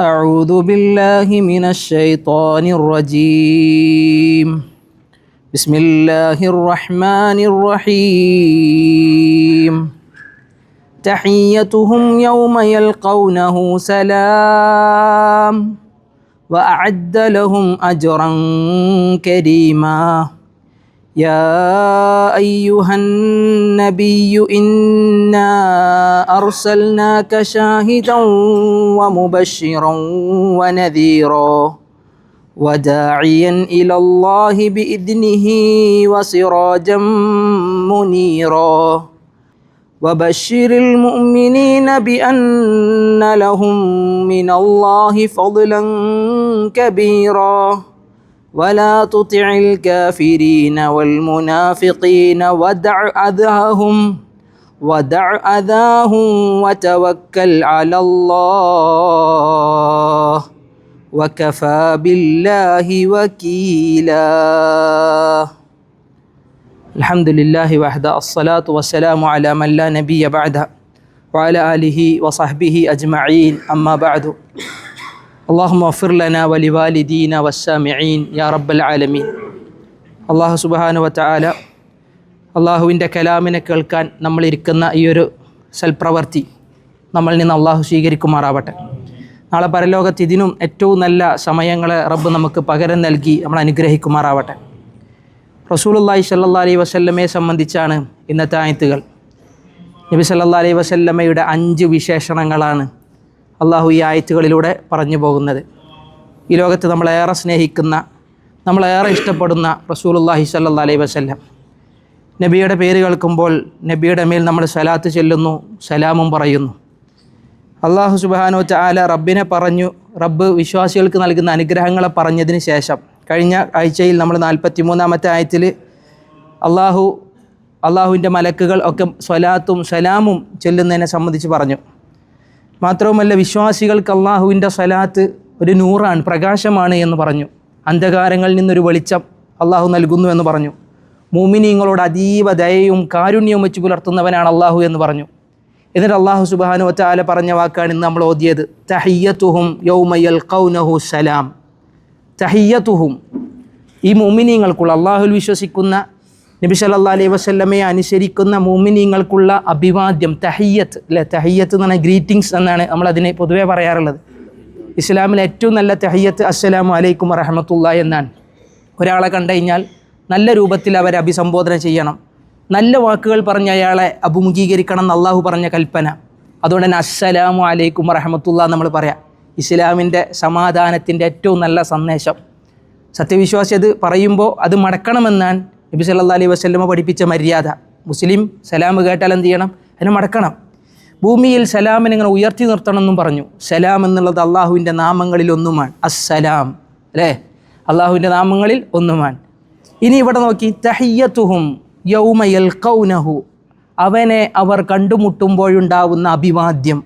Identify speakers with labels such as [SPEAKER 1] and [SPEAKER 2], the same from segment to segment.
[SPEAKER 1] أعوذ بالله من الشيطان الرجيم. بسم الله الرحمن الرحيم. تحيتهم يوم يلقونه سلام وأعد لهم أجرا كريما. يا أيها النبي إنا أرسلناك شاهدا ومبشرا ونذيرا وداعيا إلى الله بإذنه وسراجا منيرا وبشر المؤمنين بأن لهم من الله فضلا كبيرا ولا تطع الكافرين والمنافقين ودع أذاهم وتوكل على الله وكفى بالله وكيلا. الحمد لله وحده الصلاة والسلام على من لا نبي بعده وعلى آله وصحبه أجمعين. أما بعد. اللهم اغفر لنا ولوالدينا والسامعين يا رب العالمين. അള്ളാഹു സുബ്ഹാനഹു വതആല അള്ളാഹുവിൻ്റെ കലാമിനെ കേൾക്കാൻ നമ്മളിരിക്കുന്ന ഈ ഒരു സൽപ്രവൃത്തി നമ്മളിൽ നിന്ന് അള്ളാഹു സ്വീകരിക്കുമാറാവട്ടെ. നാളെ പരലോകത്ത് ഇതിനും ഏറ്റവും നല്ല സമയങ്ങളെ റബ്ബ് നമുക്ക് പകരം നൽകി നമ്മൾ അനുഗ്രഹിക്കുമാറാവട്ടെ. റസൂലുള്ളാഹി സ്വല്ലല്ലാഹി അലൈഹി വസല്ലമയെ സംബന്ധിച്ചാണ് ഇന്നത്തെ ആയത്തുകൾ. നബി സല്ലല്ലാഹി അലൈഹി വസല്ലമയുടെ 5 വിശേഷണങ്ങളാണ് അള്ളാഹു ഈ ആയത്തുകളിലൂടെ പറഞ്ഞു പോകുന്നത്. ഈ ലോകത്ത് നമ്മളേറെ സ്നേഹിക്കുന്ന, നമ്മളേറെ ഇഷ്ടപ്പെടുന്ന റസൂലുള്ളാഹി സ്വല്ലല്ലാഹി അലൈഹി വസല്ലം, നബിയുടെ പേര് കേൾക്കുമ്പോൾ നബിയുടെ മേൽ നമ്മൾ സലാത്ത് ചൊല്ലുന്നു, സലാമും പറയുന്നു. അള്ളാഹു സുബ്ഹാനഹു വതആല റബ്ബിനെ പറഞ്ഞു, റബ്ബ് വിശ്വാസികൾക്ക് നൽകുന്ന അനുഗ്രഹങ്ങളെ പറഞ്ഞതിന് ശേഷം കഴിഞ്ഞ ആഴ്ചയിൽ നമ്മൾ 43-ാമത്തെ ആയത്തിൽ അള്ളാഹുവിൻ്റെ മലക്കുകൾ ഒക്കെ സ്വലാത്തും സലാമും ചൊല്ലുന്നതിനെ സംബന്ധിച്ച് പറഞ്ഞു. മാത്രവുമല്ല, വിശ്വാസികൾക്ക് അള്ളാഹുവിൻ്റെ സ്വലാത്ത് ഒരു നൂറാണ്, പ്രകാശമാണ് എന്ന് പറഞ്ഞു. അന്ധകാരങ്ങളിൽ നിന്നൊരു വെളിച്ചം അള്ളാഹു നൽകുന്നു എന്ന് പറഞ്ഞു. മുഅ്മിനീങ്ങളോട് അതീവ ദയയും കാരുണ്യവും വെച്ച് പുലർത്തുന്നവനാണ് അള്ളാഹു എന്ന് പറഞ്ഞു. എന്നിട്ട് അള്ളാഹു സുബ്ഹാനഹു വതആല പറഞ്ഞ വാക്കാണ് ഇന്ന് നമ്മൾ ഓതിയത്. തഹിയ്യത്തുഹും യൗമ യൽഖൗനഹു സലാം. തഹിയ്യത്തുഹും, ഈ മുഅ്മിനീങ്ങൾക്കുള്ള, അള്ളാഹുവിൽ വിശ്വസിക്കുന്ന നബി സല്ലല്ലാഹു അലൈഹി വസല്ലമയെ അനുസരിക്കുന്ന മുഅ്മിനീങ്ങൾക്കുള്ള അഭിവാദ്യം തഹിയ്യത്ത് അല്ലേ. തഹിയ്യത്ത് എന്ന് പറഞ്ഞാൽ ഗ്രീറ്റിങ്സ് എന്നാണ് നമ്മളതിനെ പൊതുവേ പറയാറുള്ളത്. ഇസ്ലാമിലെ ഏറ്റവും നല്ല തഹിയ്യത്ത് അസ്സലാമു അലൈക്കും വറഹ്മത്തുള്ളാഹി എന്നാണ്. ഒരാളെ കണ്ടു കഴിഞ്ഞാൽ നല്ല രൂപത്തിൽ അവരെ അഭിസംബോധന ചെയ്യണം, നല്ല വാക്കുകൾ പറഞ്ഞ് അയാളെ അഭിമുഖീകരിക്കണം എന്ന് അള്ളാഹു പറഞ്ഞ കൽപ്പന. അതുകൊണ്ട് തന്നെ അസ്സലാമു അലൈക്കും വറഹ്മത്തുള്ളാഹി നമ്മൾ പറയാം. ഇസ്ലാമിൻ്റെ സമാധാനത്തിൻ്റെ ഏറ്റവും നല്ല സന്ദേശം. സത്യവിശ്വാസി അത് പറയുമ്പോൾ അത് മടക്കണമെന്നാണ് നബി സല്ലല്ലാഹു അലൈഹി വസല്ലമ പഠിപ്പിച്ച മര്യാദ. മുസ്ലിം സലാം കേട്ടാൽ എന്ത് ചെയ്യണം? അതിനെ മടക്കണം. ഭൂമിയിൽ സലാമിനെ ഇങ്ങനെ ഉയർത്തി നിർത്തണം എന്നും പറഞ്ഞു. സലാം എന്നുള്ളത് അള്ളാഹുവിൻ്റെ നാമങ്ങളിൽ ഒന്നുമാണ്. അസ്സലാം അല്ലേ, അള്ളാഹുവിൻ്റെ നാമങ്ങളിൽ ഒന്നുമാണ്. ഇനി ഇവിടെ നോക്കി, തഹിയ്യത്തുഹും യൗമ യൽഖൗനഹു, അവനെ അവർ കണ്ടുമുട്ടുമ്പോഴുണ്ടാവുന്ന അഭിവാദ്യം,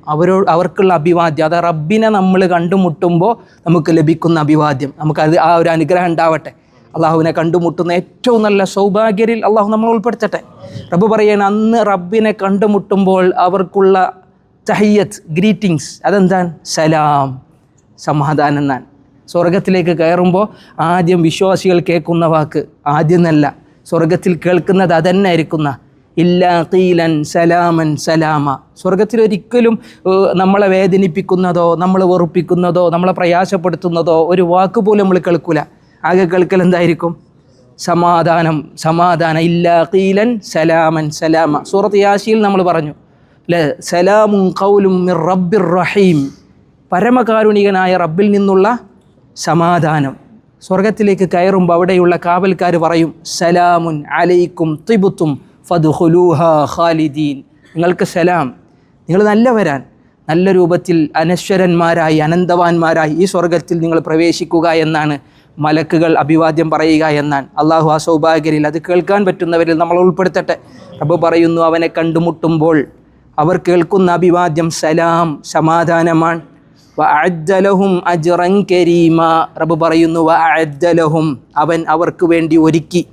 [SPEAKER 1] അവർക്കുള്ള അഭിവാദ്യം, അത് റബ്ബിനെ നമ്മൾ കണ്ടുമുട്ടുമ്പോൾ നമുക്ക് ലഭിക്കുന്ന അഭിവാദ്യം. നമുക്കത് ആ ഒരു അനുഗ്രഹം ഉണ്ടാവട്ടെ. അള്ളാഹുവിനെ കണ്ടുമുട്ടുന്ന ഏറ്റവും നല്ല സൗഭാഗ്യരിൽ അള്ളാഹു നമ്മൾ ഉൾപ്പെടുത്തട്ടെ. റബ്ബ് പറയാണ്, അന്ന് റബ്ബിനെ കണ്ടുമുട്ടുമ്പോൾ അവർക്കുള്ള തഹിയ്യത്ത്, ഗ്രീറ്റിങ്സ്, അതെന്താണ്? സലാം, സമാധാനം എന്നാണ്. സ്വർഗത്തിലേക്ക് കയറുമ്പോൾ ആദ്യം വിശ്വാസികൾ കേൾക്കുന്ന വാക്ക്, ആദ്യം എന്നല്ല, സ്വർഗത്തിൽ കേൾക്കുന്നത് അതന്നെ ആയിരിക്കുന്ന ഇല്ലാ ഖീലൻ സലാമൻ സലാമ. സ്വർഗത്തിലൊരിക്കലും നമ്മളെ വേദനിപ്പിക്കുന്നതോ നമ്മളെ വെറുപ്പിക്കുന്നതോ നമ്മളെ പ്രയാസപ്പെടുത്തുന്നതോ ഒരു വാക്ക് പോലും നമ്മൾ കേൾക്കൂല. ആകെ കേൾക്കൽ എന്തായിരിക്കും? സമാധാനം, സമാധാനം. ഇല്ലാ ഖീലൻ സലാമൻ സലാമ. സൂറത്ത് യാസീൻ നമ്മൾ പറഞ്ഞു അല്ലേ, സലാമുൻ ഖൗലും മിർ റബ്ബിർ റഹീം, പരമകാരുണികനായ റബ്ബിൽ നിന്നുള്ള സമാധാനം. സ്വർഗത്തിലേക്ക് കയറുമ്പോൾ അവിടെയുള്ള കാവൽക്കാർ പറയും, സലാമുൻ അലൈക്കും തിബ്തും ഫദ്ഖുലൂഹാ ഖാലിദീൻ. നിങ്ങൾക്ക് സലാം, നിങ്ങൾ നല്ലവരാൻ, നല്ല രൂപത്തിൽ അനശ്വരന്മാരായി അനന്തവാന്മാരായി ഈ സ്വർഗത്തിൽ നിങ്ങൾ പ്രവേശിക്കുക എന്നാണ് മലക്കുകൾ അഭിവാദ്യം പറയുക എന്നാണ്. അള്ളാഹു ആ സൗഭാഗ്യരിൽ, അത് കേൾക്കാൻ പറ്റുന്നവരിൽ നമ്മൾ ഉൾപ്പെടുത്തട്ടെ. റബ്ബ് പറയുന്നു, അവനെ കണ്ടുമുട്ടുമ്പോൾ അവർ കേൾക്കുന്ന അഭിവാദ്യം സലാം, സമാധാനമാണ്. വഅഅദ്ദ ലഹും അജ്റൻ കരീമാ. റബ്ബ് പറയുന്നു, വഅഅദ്ദ ലഹും, അവൻ അവർക്ക് വേണ്ടി ഒരുക്കി,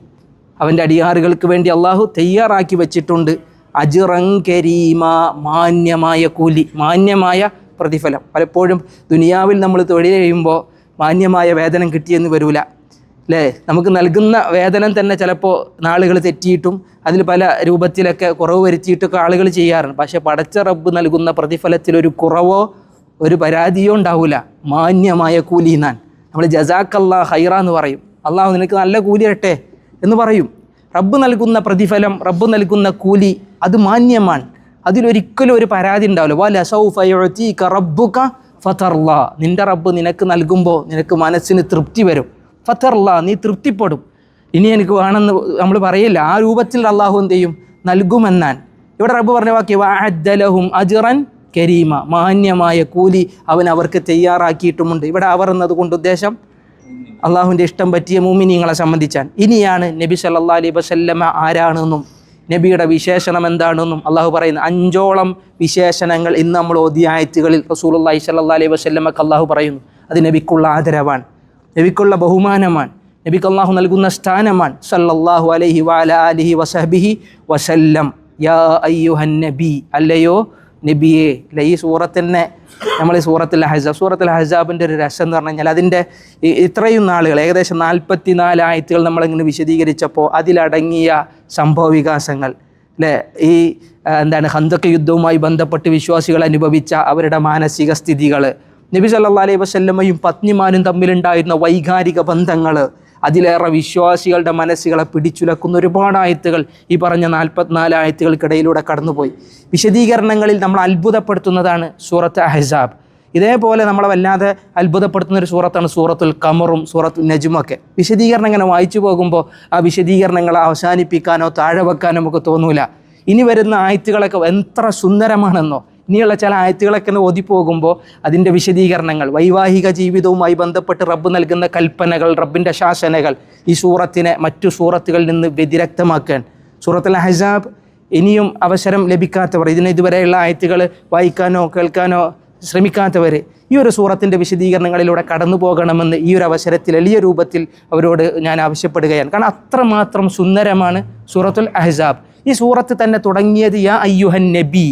[SPEAKER 1] അവൻ്റെ അടിയാറുകൾക്ക് വേണ്ടി അള്ളാഹു തയ്യാറാക്കി വെച്ചിട്ടുണ്ട് അജ്റൻ കരീമ, മാന്യമായ കൂലി, മാന്യമായ പ്രതിഫലം. പലപ്പോഴും ദുനിയാവിൽ നമ്മൾ തൊഴിൽ ചെയ്യുമ്പോൾ മാന്യമായ വേതനം കിട്ടിയെന്ന് വരില്ല അല്ലേ? നമുക്ക് നൽകുന്ന വേതനം തന്നെ ചിലപ്പോൾ നാളുകൾ തെറ്റിയിട്ടും അതിൽ പല രൂപത്തിലൊക്കെ കുറവ് വരുത്തിയിട്ടൊക്കെ ആളുകൾ ചെയ്യാറുണ്ട്. പക്ഷേ പടച്ച റബ്ബ് നൽകുന്ന പ്രതിഫലത്തിലൊരു കുറവോ ഒരു പരാതിയോ ഉണ്ടാവില്ല. മാന്യമായ കൂലി നാൻ നമ്മൾ ജസാക്കല്ലാ ഹൈറ എന്ന് പറയും. അള്ളാഹു നിനക്ക് നല്ല കൂലി ഇരട്ടെ എന്ന് പറയും. റബ്ബ് നൽകുന്ന പ്രതിഫലം, റബ്ബ് നൽകുന്ന കൂലി അത് മാന്യമാണ്. അതിലൊരിക്കലും ഒരു പരാതി ഉണ്ടാവില്ല. വലസൗഫ യുഅ്തീക റബ്ബുക ഫതർലാ, നിൻ്റെ റബ്ബ് നിനക്ക് നൽകുമ്പോൾ നിനക്ക് മനസ്സിന് തൃപ്തി വരും. ഫതർലാ, നീ തൃപ്തിപ്പെടും. ഇനി എനിക്ക് വേണമെന്ന് നമ്മൾ പറയില്ല. ആ രൂപത്തിൽ അള്ളാഹു എന്ത് ചെയ്യും? നൽകുമെന്നാൻ. ഇവിടെ റബ്ബ് പറഞ്ഞ വാക്യം വഅദ്ദ ലഹും അജ്റൻ കരീമ, മാന്യമായ കൂലി അവൻ അവർക്ക് തയ്യാറാക്കിയിട്ടുമുണ്ട്. ഇവിടെ അവർ എന്നതുകൊണ്ട് ഉദ്ദേശം അള്ളാഹുവിൻ്റെ ഇഷ്ടം പറ്റിയ മുഅ്മിനീങ്ങളെ സംബന്ധിച്ചാണ്. ഇനിയാണ് നബി സല്ലല്ലാഹു അലൈഹി വസല്ലമ ആരാണെന്നും നബിയുടെ വിശേഷണം എന്താണെന്നും അള്ളാഹു പറയുന്ന 5ഓളം വിശേഷണങ്ങൾ ഇന്ന് നമ്മൾ ഓതിയ ആയത്തുകളിൽ റസൂലുള്ളാഹി സ്വല്ലല്ലാഹു അലൈഹി വസല്ലമക്ക് അള്ളാഹു പറയുന്നു. അത് നബിക്കുള്ള ആദരവാണ്, നബിക്കുള്ള ബഹുമാനമാണ്, നബിക്ക് അള്ളാഹു നൽകുന്ന സ്ഥാനമാണ്. സല്ലല്ലാഹു അലൈഹി വഅലാ ആലിഹി വസഹ്ബിഹി വസല്ലം. യാ അയ്യുഹൻ നബി, അല്ലയോ നബിയെ. അല്ല, ഈ സൂറത്തിനെ നമ്മൾ ഈ സൂറത്തുൽ അഹ്സാബിൻ്റെ ഒരു രസം എന്ന് പറഞ്ഞു കഴിഞ്ഞാൽ അതിൻ്റെ ഇത്രയും നാളുകൾ ഏകദേശം 44 ആയത്തുകൾ നമ്മളിങ്ങനെ വിശദീകരിച്ചപ്പോൾ അതിലടങ്ങിയ സംഭവ വികാസങ്ങൾ അല്ലേ, ഈ ഖന്തക്ക് യുദ്ധവുമായി ബന്ധപ്പെട്ട് വിശ്വാസികൾ അനുഭവിച്ച അവരുടെ മാനസിക സ്ഥിതികൾ, നബി സല്ലല്ലാഹു അലൈഹി വസല്ലമയും പത്നിമാരും തമ്മിലുണ്ടായിരുന്ന വൈകാരിക ബന്ധങ്ങൾ, അതിലേറെ വിശ്വാസികളുടെ മനസ്സുകളെ പിടിച്ചുലക്കുന്ന ഒരുപാട് ആയത്തുകൾ ഈ പറഞ്ഞ 44 ആയത്തുകൾക്കിടയിലൂടെ കടന്നുപോയി. വിശദീകരണങ്ങളിൽ നമ്മൾ അത്ഭുതപ്പെടുത്തുന്നതാണ് സൂറത്ത് അഹ്സാബ്. ഇതേപോലെ നമ്മളെ വല്ലാതെ അത്ഭുതപ്പെടുത്തുന്ന ഒരു സൂറത്താണ് സൂറത്തുൽ ഖമറും സൂറത്തുൽ നജ്മൊക്കെ. വിശദീകരണം ഇങ്ങനെ വായിച്ചു പോകുമ്പോൾ ആ വിശദീകരണങ്ങളെ അവസാനിപ്പിക്കാനോ താഴെ വെക്കാനോ നമുക്ക് തോന്നൂല. ഇനി വരുന്ന ആയത്തുകളൊക്കെ എത്ര സുന്ദരമാണെന്നോ. ഇനിയുള്ള ചില ആയത്തുകളൊക്കെ ഓതിപ്പോകുമ്പോൾ അതിൻ്റെ വിശദീകരണങ്ങൾ, വൈവാഹിക ജീവിതവുമായി ബന്ധപ്പെട്ട് റബ്ബ് നൽകുന്ന കൽപ്പനകൾ, റബ്ബിൻ്റെ ശാസനകൾ ഈ സൂറത്തിനെ മറ്റു സൂറത്തുകളിൽ നിന്ന് വ്യതിരക്തമാക്കാൻ. സൂറത്തുൽ അഹ്സാബ് ഇനിയും അവസരം ലഭിക്കാത്തവർ, ഇതുവരെയുള്ള ആയത്തുകൾ വായിക്കാനോ കേൾക്കാനോ ശ്രമിക്കാത്തവർ ഈ ഒരു സൂറത്തിൻ്റെ വിശദീകരണങ്ങളിലൂടെ കടന്നു പോകണമെന്ന് ഈ ഒരു അവസരത്തിൽ എളിയ രൂപത്തിൽ അവരോട് ഞാൻ ആവശ്യപ്പെടുകയാണ്. കാരണം അത്രമാത്രം സുന്ദരമാണ് സൂറത്തുൽ അഹ്സാബ്. ഈ സൂറത്ത് തന്നെ തുടങ്ങിയത് യാ അയ്യുഹൻ നബി,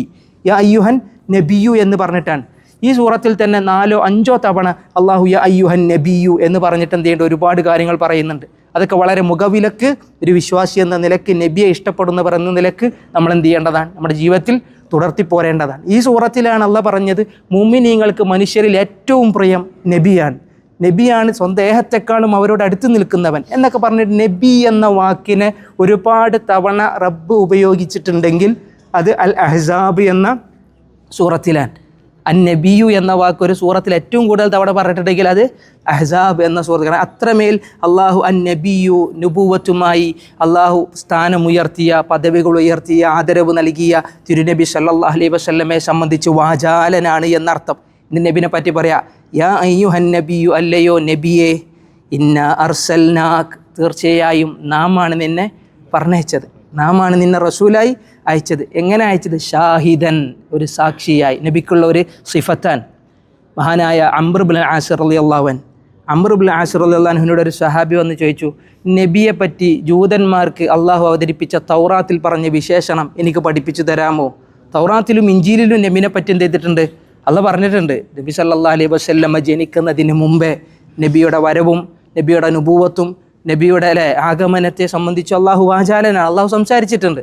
[SPEAKER 1] യാ അയ്യുഹൻ നബിയു എന്ന് പറഞ്ഞിട്ടാണ്. ഈ സൂറത്തിൽ തന്നെ 4 or 5 തവണ അള്ളാഹു യാ അയ്യുഹൻ നബിയു എന്ന് പറഞ്ഞിട്ട് എന്ത് ചെയ്യേണ്ട ഒരുപാട് കാര്യങ്ങൾ പറയുന്നുണ്ട്. അതൊക്കെ വളരെ മുഖവിലക്ക് ഒരു വിശ്വാസി എന്ന നിലക്ക്, നബിയെ ഇഷ്ടപ്പെടുന്നവർ എന്ന നിലക്ക് നമ്മൾ എന്ത് ചെയ്യേണ്ടതാണ്? നമ്മുടെ ജീവിതത്തിൽ തുടർത്തിപ്പോരേണ്ടതാണ്. ഈ സൂറത്തിലാണ് അള്ളാഹ് പറഞ്ഞത് മുഅ്മിനീങ്ങൾക്ക് മനുഷ്യരിൽ ഏറ്റവും പ്രിയം നബിയാണ്, സ്വന്തം ദേഹത്തെക്കാളും അവരോട് അടുത്ത് നിൽക്കുന്നവൻ എന്നൊക്കെ പറഞ്ഞിട്ട് നബി എന്ന വാക്കിനെ ഒരുപാട് തവണ റബ്ബ് ഉപയോഗിച്ചിട്ടുണ്ടെങ്കിൽ അത് അൽ അഹ്സാബ് എന്ന സൂറത്തിലാണ്. അൻ നബിയു എന്ന വാക്ക് ഒരു സൂറത്തിൽ ഏറ്റവും കൂടുതൽ തവണ പറഞ്ഞിട്ടുണ്ടെങ്കിൽ അത് അഹ്സാബ് എന്ന സൂറത്ത്. അത്രമേൽ അള്ളാഹു അൻ നബിയു നുബുവത്തുമായി അള്ളാഹു സ്ഥാനമുയർത്തിയ, പദവികൾ ഉയർത്തിയ, ആദരവ് നൽകിയ തിരുനബി സല്ലല്ലാഹു അലൈഹി വസല്ലമയെ സംബന്ധിച്ച് വാചാലനാണ് എന്നർത്ഥം. ഇന്ന് നബിനെ പറ്റി പറയാം, യാ അയ്യുഹൻ നബിയു, അല്ലയോ നബിയെ, ഇന്നാ അർസൽനാക്, തീർച്ചയായും നാമാണ് നിന്നെ പറഞ്ഞയച്ചത്, നാമാണ് നിന്നെ റസൂലായി അയച്ചത്. എങ്ങനെ അയച്ചത്? ഷാഹിദൻ, ഒരു സാക്ഷിയായി. നബിക്കുള്ള ഒരു സിഫത്താൻ. മഹാനായ അംർ ഇബ്നുൽ ആസ് റളിയല്ലാഹു അൻഹുവിനോട് ഒരു സഹാബി വന്ന് ചോദിച്ചു, നബിയെ പറ്റി ജൂതന്മാർക്ക് അള്ളാഹു അവതരിപ്പിച്ച തൗറാത്തിൽ പറഞ്ഞ വിശേഷണം എനിക്ക് പഠിപ്പിച്ചു തരാമോ? തൗറാത്തിലും ഇഞ്ചീലിലും നബിനെ പറ്റി എന്ത് ചെയ്തിട്ടുണ്ട്? അള്ളാഹ് പറഞ്ഞിട്ടുണ്ട്. നബി സല്ലല്ലാഹു അലൈഹി വസല്ലമ ജനിക്കുന്നതിന് മുമ്പേ നബിയുടെ വരവും നബിയുടെ നുബുവത്തും നബിയുടെ ആഗമനത്തെ സംബന്ധിച്ച് അള്ളാഹു വാചാലനാണ്, അള്ളാഹു സംസാരിച്ചിട്ടുണ്ട്.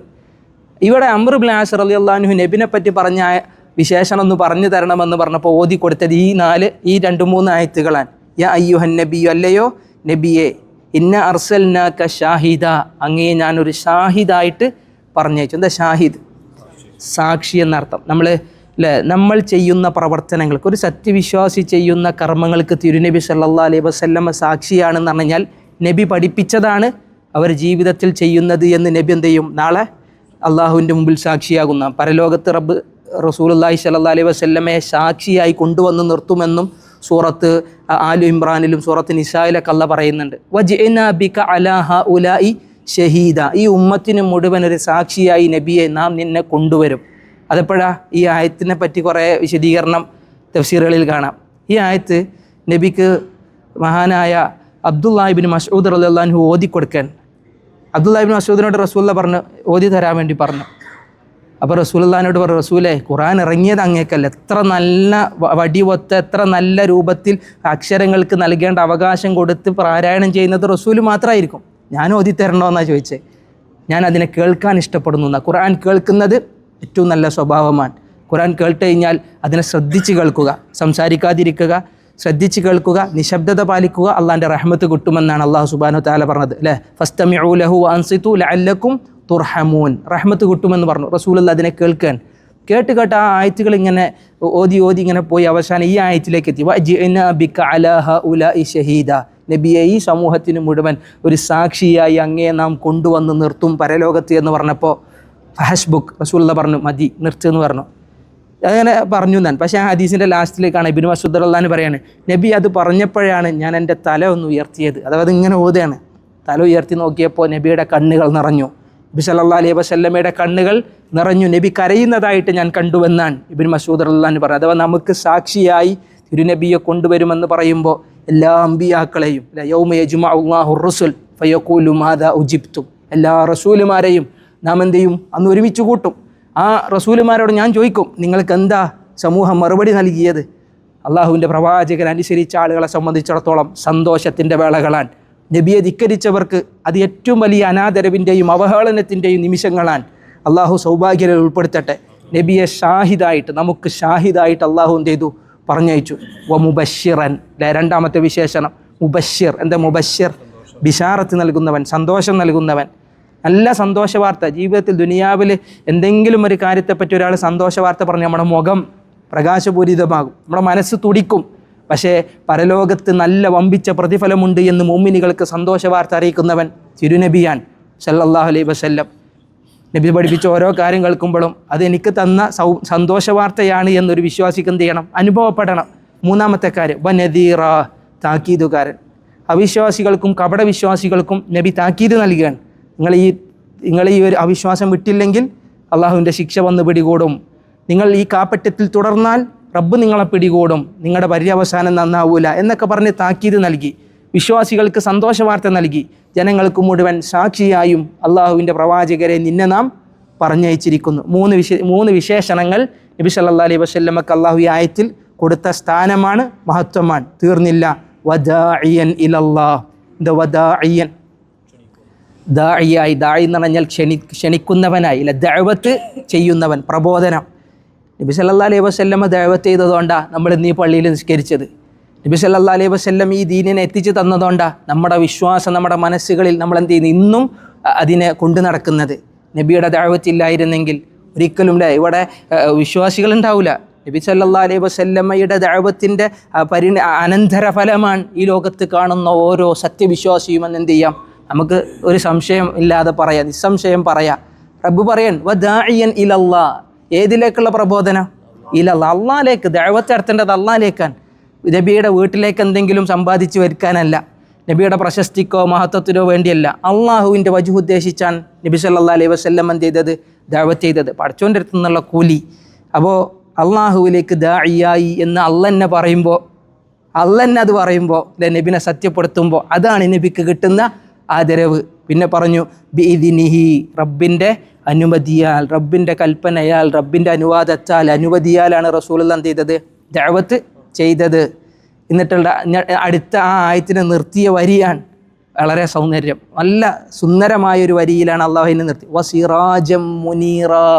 [SPEAKER 1] ഇവിടെ അംർ ഇബ്നുൽ ആസ് റളിയല്ലാഹു അൻഹു നബിനെ പറ്റി പറഞ്ഞ വിശേഷണം ഒന്ന് പറഞ്ഞു തരണമെന്ന് പറഞ്ഞപ്പോൾ ഓതി കൊടുത്തത് ഈ 2-3 ആയത്തുകളാണ്. യാ അയ്യുഹൻ നബിയു, അല്ലയോ നബിയെ, ഇന്ന അർസൽനാക ഷാഹിദ, അങ്ങേ ഞാനൊരു ഷാഹിദായിട്ട് പറഞ്ഞയച്ചു. എന്താ ഷാഹിദ്? സാക്ഷി എന്നർത്ഥം. നമ്മൾ ചെയ്യുന്ന പ്രവർത്തനങ്ങൾക്ക്, ഒരു സത്യവിശ്വാസി ചെയ്യുന്ന കർമ്മങ്ങൾക്ക് തിരുനബി സല്ലല്ലാഹു അലൈഹി വസല്ലമ സാക്ഷിയാണെന്ന് പറഞ്ഞാൽ നബി പഠിപ്പിച്ചതാണ് അവർ ജീവിതത്തിൽ ചെയ്യുന്നത് എന്ന് നബി എന്ത് ചെയ്യും? നാളെ അള്ളാഹുവിൻ്റെ മുമ്പിൽ സാക്ഷിയാകുന്ന, പരലോകത്ത് റബ്ബ് റസൂലുള്ളാഹി സ്വല്ലല്ലാഹു അലൈഹി വസല്ലമയെ സാക്ഷിയായി കൊണ്ടുവന്ന് നിർത്തുമെന്നും സൂറത്ത് ആലു ഇമ്രാനിലും സൂറത്ത് നിസായിലൊക്കെ അല്ലാഹ് പറയുന്നുണ്ട്. വജിഅനാ ബിക അലാ ഹഉലാഇ ഷഹീദ, ഈ ഉമ്മത്തിന് മുഴുവൻ ഒരു സാക്ഷിയായി നബിയെ നാം നിന്നെ കൊണ്ടുവരും. അതെപ്പോഴാ? ഈ ആയത്തിനെ പറ്റി കുറേ വിശദീകരണം തഫ്സീറുകളിൽ കാണാം. ഈ ആയത്ത് നബിക്ക് മഹാനായ അബ്ദുല്ലാഹി ഇബ്നു മസ്ഊദ് റളിയല്ലാഹു അൻഹു ഓതി കൊടുക്കാൻ, അബ്ദുല്ലാഹി ഇബ്നു മസ്ഊദിനോട് റസൂലുള്ളാഹി പറഞ്ഞു, ഓതി തരാൻ വേണ്ടി പറഞ്ഞു. അപ്പോൾ റസൂലുള്ളാഹിനോട് പറഞ്ഞു, റസൂലേ ഖുർആൻ ഇറങ്ങിയത് അങ്ങേക്കല്ല, എത്ര നല്ല വടിവൊത്ത എത്ര നല്ല രൂപത്തിൽ അക്ഷരങ്ങൾക്ക് നൽകേണ്ട അവകാശം കൊടുത്ത് പാരായണം ചെയ്യുന്നത് റസൂൽ മാത്രമായിരിക്കും, ഞാൻ ഓതി തരണോ എന്നാണ് ചോദിച്ചത്. ഞാൻ അതിനെ കേൾക്കാൻ ഇഷ്ടപ്പെടുന്നു എന്നാണ്. ഖുർആൻ കേൾക്കുന്നത് ഏറ്റവും നല്ല സ്വഭാവമാണ്. ഖുർആൻ കേട്ട് കഴിഞ്ഞാൽ അതിനെ ശ്രദ്ധിച്ച് കേൾക്കുക, സംസാരിക്കാതിരിക്കുക, ശ്രദ്ധിച്ച് കേൾക്കുക, നിശബ്ദത പാലിക്കുക, അള്ളാഹിൻ്റെ റഹ്മത്ത് കിട്ടുമെന്നാണ് അള്ളാഹു സുബ്ഹാനഹു വ തആല പറഞ്ഞത് അല്ലേ. ഫസ്തമിഉ ലഹു വഅൻസിതു ലഅല്ലക്കും തുർഹമൂൻ, റഹ്മത്ത് കിട്ടുമെന്ന് പറഞ്ഞു. റസൂലുള്ള അതിനെ കേൾക്കാൻ കേട്ട് ആ ആയത്തുകൾ ഇങ്ങനെ ഓതി ഇങ്ങനെ പോയി അവസാനം ഈ ആയത്തിലേക്ക് എത്തി. വജിഅ്നാ ബിക അലാ ഹഉലാഇ ഷഹീദ, നബിയെ ഈ സമൂഹത്തിന് മുഴുവൻ ഒരു സാക്ഷിയായി അങ്ങേ നാം കൊണ്ടുവന്ന് നിർത്തും പരലോകത്ത് എന്ന് പറഞ്ഞപ്പോൾ ഹസ്ബുക്ക്, റസൂലുള്ള പറഞ്ഞു മതി നിർത്തുമെന്ന് പറഞ്ഞു. അങ്ങനെ പറഞ്ഞു ഞാൻ. പക്ഷേ ആ ഹദീസിൻ്റെ ലാസ്റ്റിലേക്കാണ് ഇബ്നു മസ്ഊദ് റളിയല്ലാഹു അൻഹു പറയാണ്, നബി അത് പറഞ്ഞപ്പോഴാണ് ഞാൻ എൻ്റെ തല ഒന്ന് ഉയർത്തിയത്. അഥവാ അതിങ്ങനെ ഓതുകയാണ്. തല ഉയർത്തി നോക്കിയപ്പോൾ നബിയുടെ കണ്ണുകൾ നിറഞ്ഞു. നബി സല്ലല്ലാഹു അലൈഹി വസല്ലമയുടെ കണ്ണുകൾ നിറഞ്ഞു. നബി കരയുന്നതായിട്ട് ഞാൻ കണ്ടുവെന്നാണ് ഇബ്നു മസ്ഊദ് റളിയല്ലാഹു അൻഹു പറഞ്ഞത്. അഥവാ നമുക്ക് സാക്ഷിയായി തിരുനബിയെ കൊണ്ടുവരുമെന്ന് പറയുമ്പോൾ എല്ലാ അമ്പിയാക്കളെയും യൗമ യജ്മഉല്ലാഹു റുസുൽ ഫയഖൂലു മാദാ ഉജിബ്തും, എല്ലാ റസൂലുമാരെയും നാം എന്ത് ചെയ്യും? അന്ന് ഒരുമിച്ച് കൂട്ടും. ആ റസൂലുമാരോട് ഞാൻ ചോദിക്കും, നിങ്ങൾക്ക് എന്താ സമൂഹം മറുപടി നൽകിയത്? അള്ളാഹുവിൻ്റെ പ്രവാചകൻ അനുസരിച്ച ആളുകളെ സംബന്ധിച്ചിടത്തോളം സന്തോഷത്തിൻ്റെ വേളകളാണ്. നബിയെ ധിക്കരിച്ചവർക്ക് അത് ഏറ്റവും വലിയ അനാദരവിൻ്റെയും അവഹേളനത്തിൻ്റെയും നിമിഷങ്ങളാണ്. അള്ളാഹു സൗഭാഗ്യത്തിൽ ഉൾപ്പെടുത്തട്ടെ. നബിയെ ഷാഹിദായിട്ട്, നമുക്ക് ഷാഹിദായിട്ട് അള്ളാഹു എന്ത് ചെയ്തു? പറഞ്ഞയച്ചു. വ മുബശ്ശിറൻ, രണ്ടാമത്തെ വിശേഷണം മുബശ്ശിർ. എന്താ മുബശ്ശിർ? ബിശാറത്ത് നൽകുന്നവൻ, സന്തോഷം നൽകുന്നവൻ. നല്ല സന്തോഷ വാർത്ത. ജീവിതത്തിൽ ദുനിയാവിൽ എന്തെങ്കിലും ഒരു കാര്യത്തെപ്പറ്റി ഒരാൾ സന്തോഷ വാർത്ത പറഞ്ഞാൽ നമ്മുടെ മുഖം പ്രകാശപൂരിതമാകും, നമ്മുടെ മനസ്സ് തുടിക്കും. പക്ഷേ പരലോകത്ത് നല്ല വമ്പിച്ച പ്രതിഫലമുണ്ട് എന്ന് മുഅ്മിനുകൾക്ക് സന്തോഷ വാർത്ത അറിയിക്കുന്നവൻ തിരുനബിയാൻ സല്ലല്ലാഹു അലൈഹി വസല്ലം. നബി പഠിപ്പിച്ച ഓരോ കാര്യം കേൾക്കുമ്പോഴും അത് എനിക്ക് തന്ന സന്തോഷ വാർത്തയാണ് എന്നൊരു വിശ്വാസിക്ക് എന്ത് ചെയ്യണം? അനുഭവപ്പെടണം. മൂന്നാമത്തെ കാര്യം വനദീറ, താക്കീതുകാരൻ. അവിശ്വാസികൾക്കും കപട വിശ്വാസികൾക്കും നബി താക്കീത് നൽകുകയാണ്. നിങ്ങൾ ഈ ഒരു അവിശ്വാസം വിട്ടില്ലെങ്കിൽ അള്ളാഹുവിൻ്റെ ശിക്ഷ വന്ന് പിടികൂടും. നിങ്ങൾ ഈ കാപ്പറ്റ്യത്തിൽ തുടർന്നാൽ റബ്ബ് നിങ്ങളെ പിടികൂടും, നിങ്ങളുടെ പര്യവസാനം നന്നാവൂല എന്നൊക്കെ പറഞ്ഞ് താക്കീത് നൽകി. വിശ്വാസികൾക്ക് സന്തോഷ വാർത്ത നൽകി. ജനങ്ങൾക്ക് മുഴുവൻ സാക്ഷിയായും അള്ളാഹുവിൻ്റെ പ്രവാചകരെ നിന്നെ നാം പറഞ്ഞയച്ചിരിക്കുന്നു. മൂന്ന് വിശേഷണങ്ങൾ നബി സല്ലല്ലാഹു അലൈഹി വസല്ലമക്ക് അള്ളാഹു ഈ ആയത്തിൽ കൊടുത്ത സ്ഥാനമാണ്, മഹത്വമാണ്. തീർന്നില്ല. വദാഇയൻ ഇലല്ലാഹ്. എന്താ വദാഇയൻ? ദാഇയായി, ദാഇ എന്ന് പറഞ്ഞാൽ ക്ഷണിക്കുന്നവനായി, ഇല്ല ദഅവത്ത് ചെയ്യുന്നവൻ, പ്രബോധനം. നബി സല്ലല്ലാഹു അലൈഹി വസല്ലമ ദഅവത്ത് ചെയ്തതുകൊണ്ടാണ് നമ്മൾ ഇന്ന് ഈ പള്ളിയിൽ നിസ്കരിച്ചത്. നബി സല്ലല്ലാഹു അലൈഹി വസല്ലം ഈ ദീനിനെ എത്തിച്ചു തന്നതുകൊണ്ടാണ് നമ്മുടെ വിശ്വാസം നമ്മുടെ മനസ്സുകളിൽ നമ്മൾ എന്ത് ചെയ്യുന്നു? ഇന്നും അതിനെ കൊണ്ടു നടക്കുന്നത്. നബിയുടെ ദഅവത്ത് ഇല്ലായിരുന്നെങ്കിൽ ഒരിക്കലും ഇവിടെ വിശ്വാസികളുണ്ടാവില്ല. നബി സല്ലല്ലാഹു അലൈഹി വസല്ലമയുടെ ദഅവത്തിൻ്റെ അനന്തര ഫലമാണ് ഈ ലോകത്ത് കാണുന്ന ഓരോ സത്യവിശ്വാസിയും എന്ന് എന്ത് ചെയ്യാം? നമുക്ക് ഒരു സംശയം ഇല്ലാതെ പറയാം, നിസ്സംശയം പറയാം. റബ്ബ് പറയാൻ വദാഇയൻ ഇലല്ലാഹ്. ഏതിലേക്കുള്ള പ്രബോധനം? ഇലല്ലാഹ്, അള്ളാഹിലേക്ക്. ദഅവത്ത് നടത്തേണ്ടത് അള്ളാഹിലേക്കാണ്. നബിയുടെ വീട്ടിലേക്ക് എന്തെങ്കിലും സമ്പാദിച്ച് വരുത്താനല്ല, നബിയുടെ പ്രശസ്തിക്കോ മഹത്വത്തിനോ വേണ്ടിയല്ല. അള്ളാഹുവിൻ്റെ വജ്ഹ് ഉദ്ദേശിച്ചാണ് നബി സല്ലല്ലാഹു അലൈഹി വസല്ലം എന്ത് ചെയ്തത്? ദഅവത്ത് ചെയ്തത്. പടച്ചോൻ്റെ അടുത്ത് നിന്നുള്ള കൂലി. അപ്പോൾ അള്ളാഹുവിലേക്ക് ദാഇയായി എന്ന് അള്ളന്നെ പറയുമ്പോൾ, അള്ളന്നെ അത് പറയുമ്പോൾ, നബിനെ സത്യപ്പെടുത്തുമ്പോൾ അതാണ് നബിക്ക് കിട്ടുന്ന ആദരവ്. പിന്നെ പറഞ്ഞു ബിഇദ്നിഹി, റബ്ബിൻ്റെ അനുമതിയാൽ, റബ്ബിൻ്റെ കൽപ്പനയാൽ, റബ്ബിൻ്റെ അനുവാദത്താൽ, അനുമതിയാലാണ് റസൂലുള്ളാഹി എന്ത് ചെയ്തത്? ദഅവത്ത് ചെയ്തത്. എന്നിട്ടുള്ള അടുത്ത ആ ആയത്തിനെ നിർത്തിയ വരിയാണ് വളരെ സൗന്ദര്യം. നല്ല സുന്ദരമായൊരു വരിയിലാണ് അള്ളാഹുവിനെ നിർത്തി. വസിറാജം മുനീറ.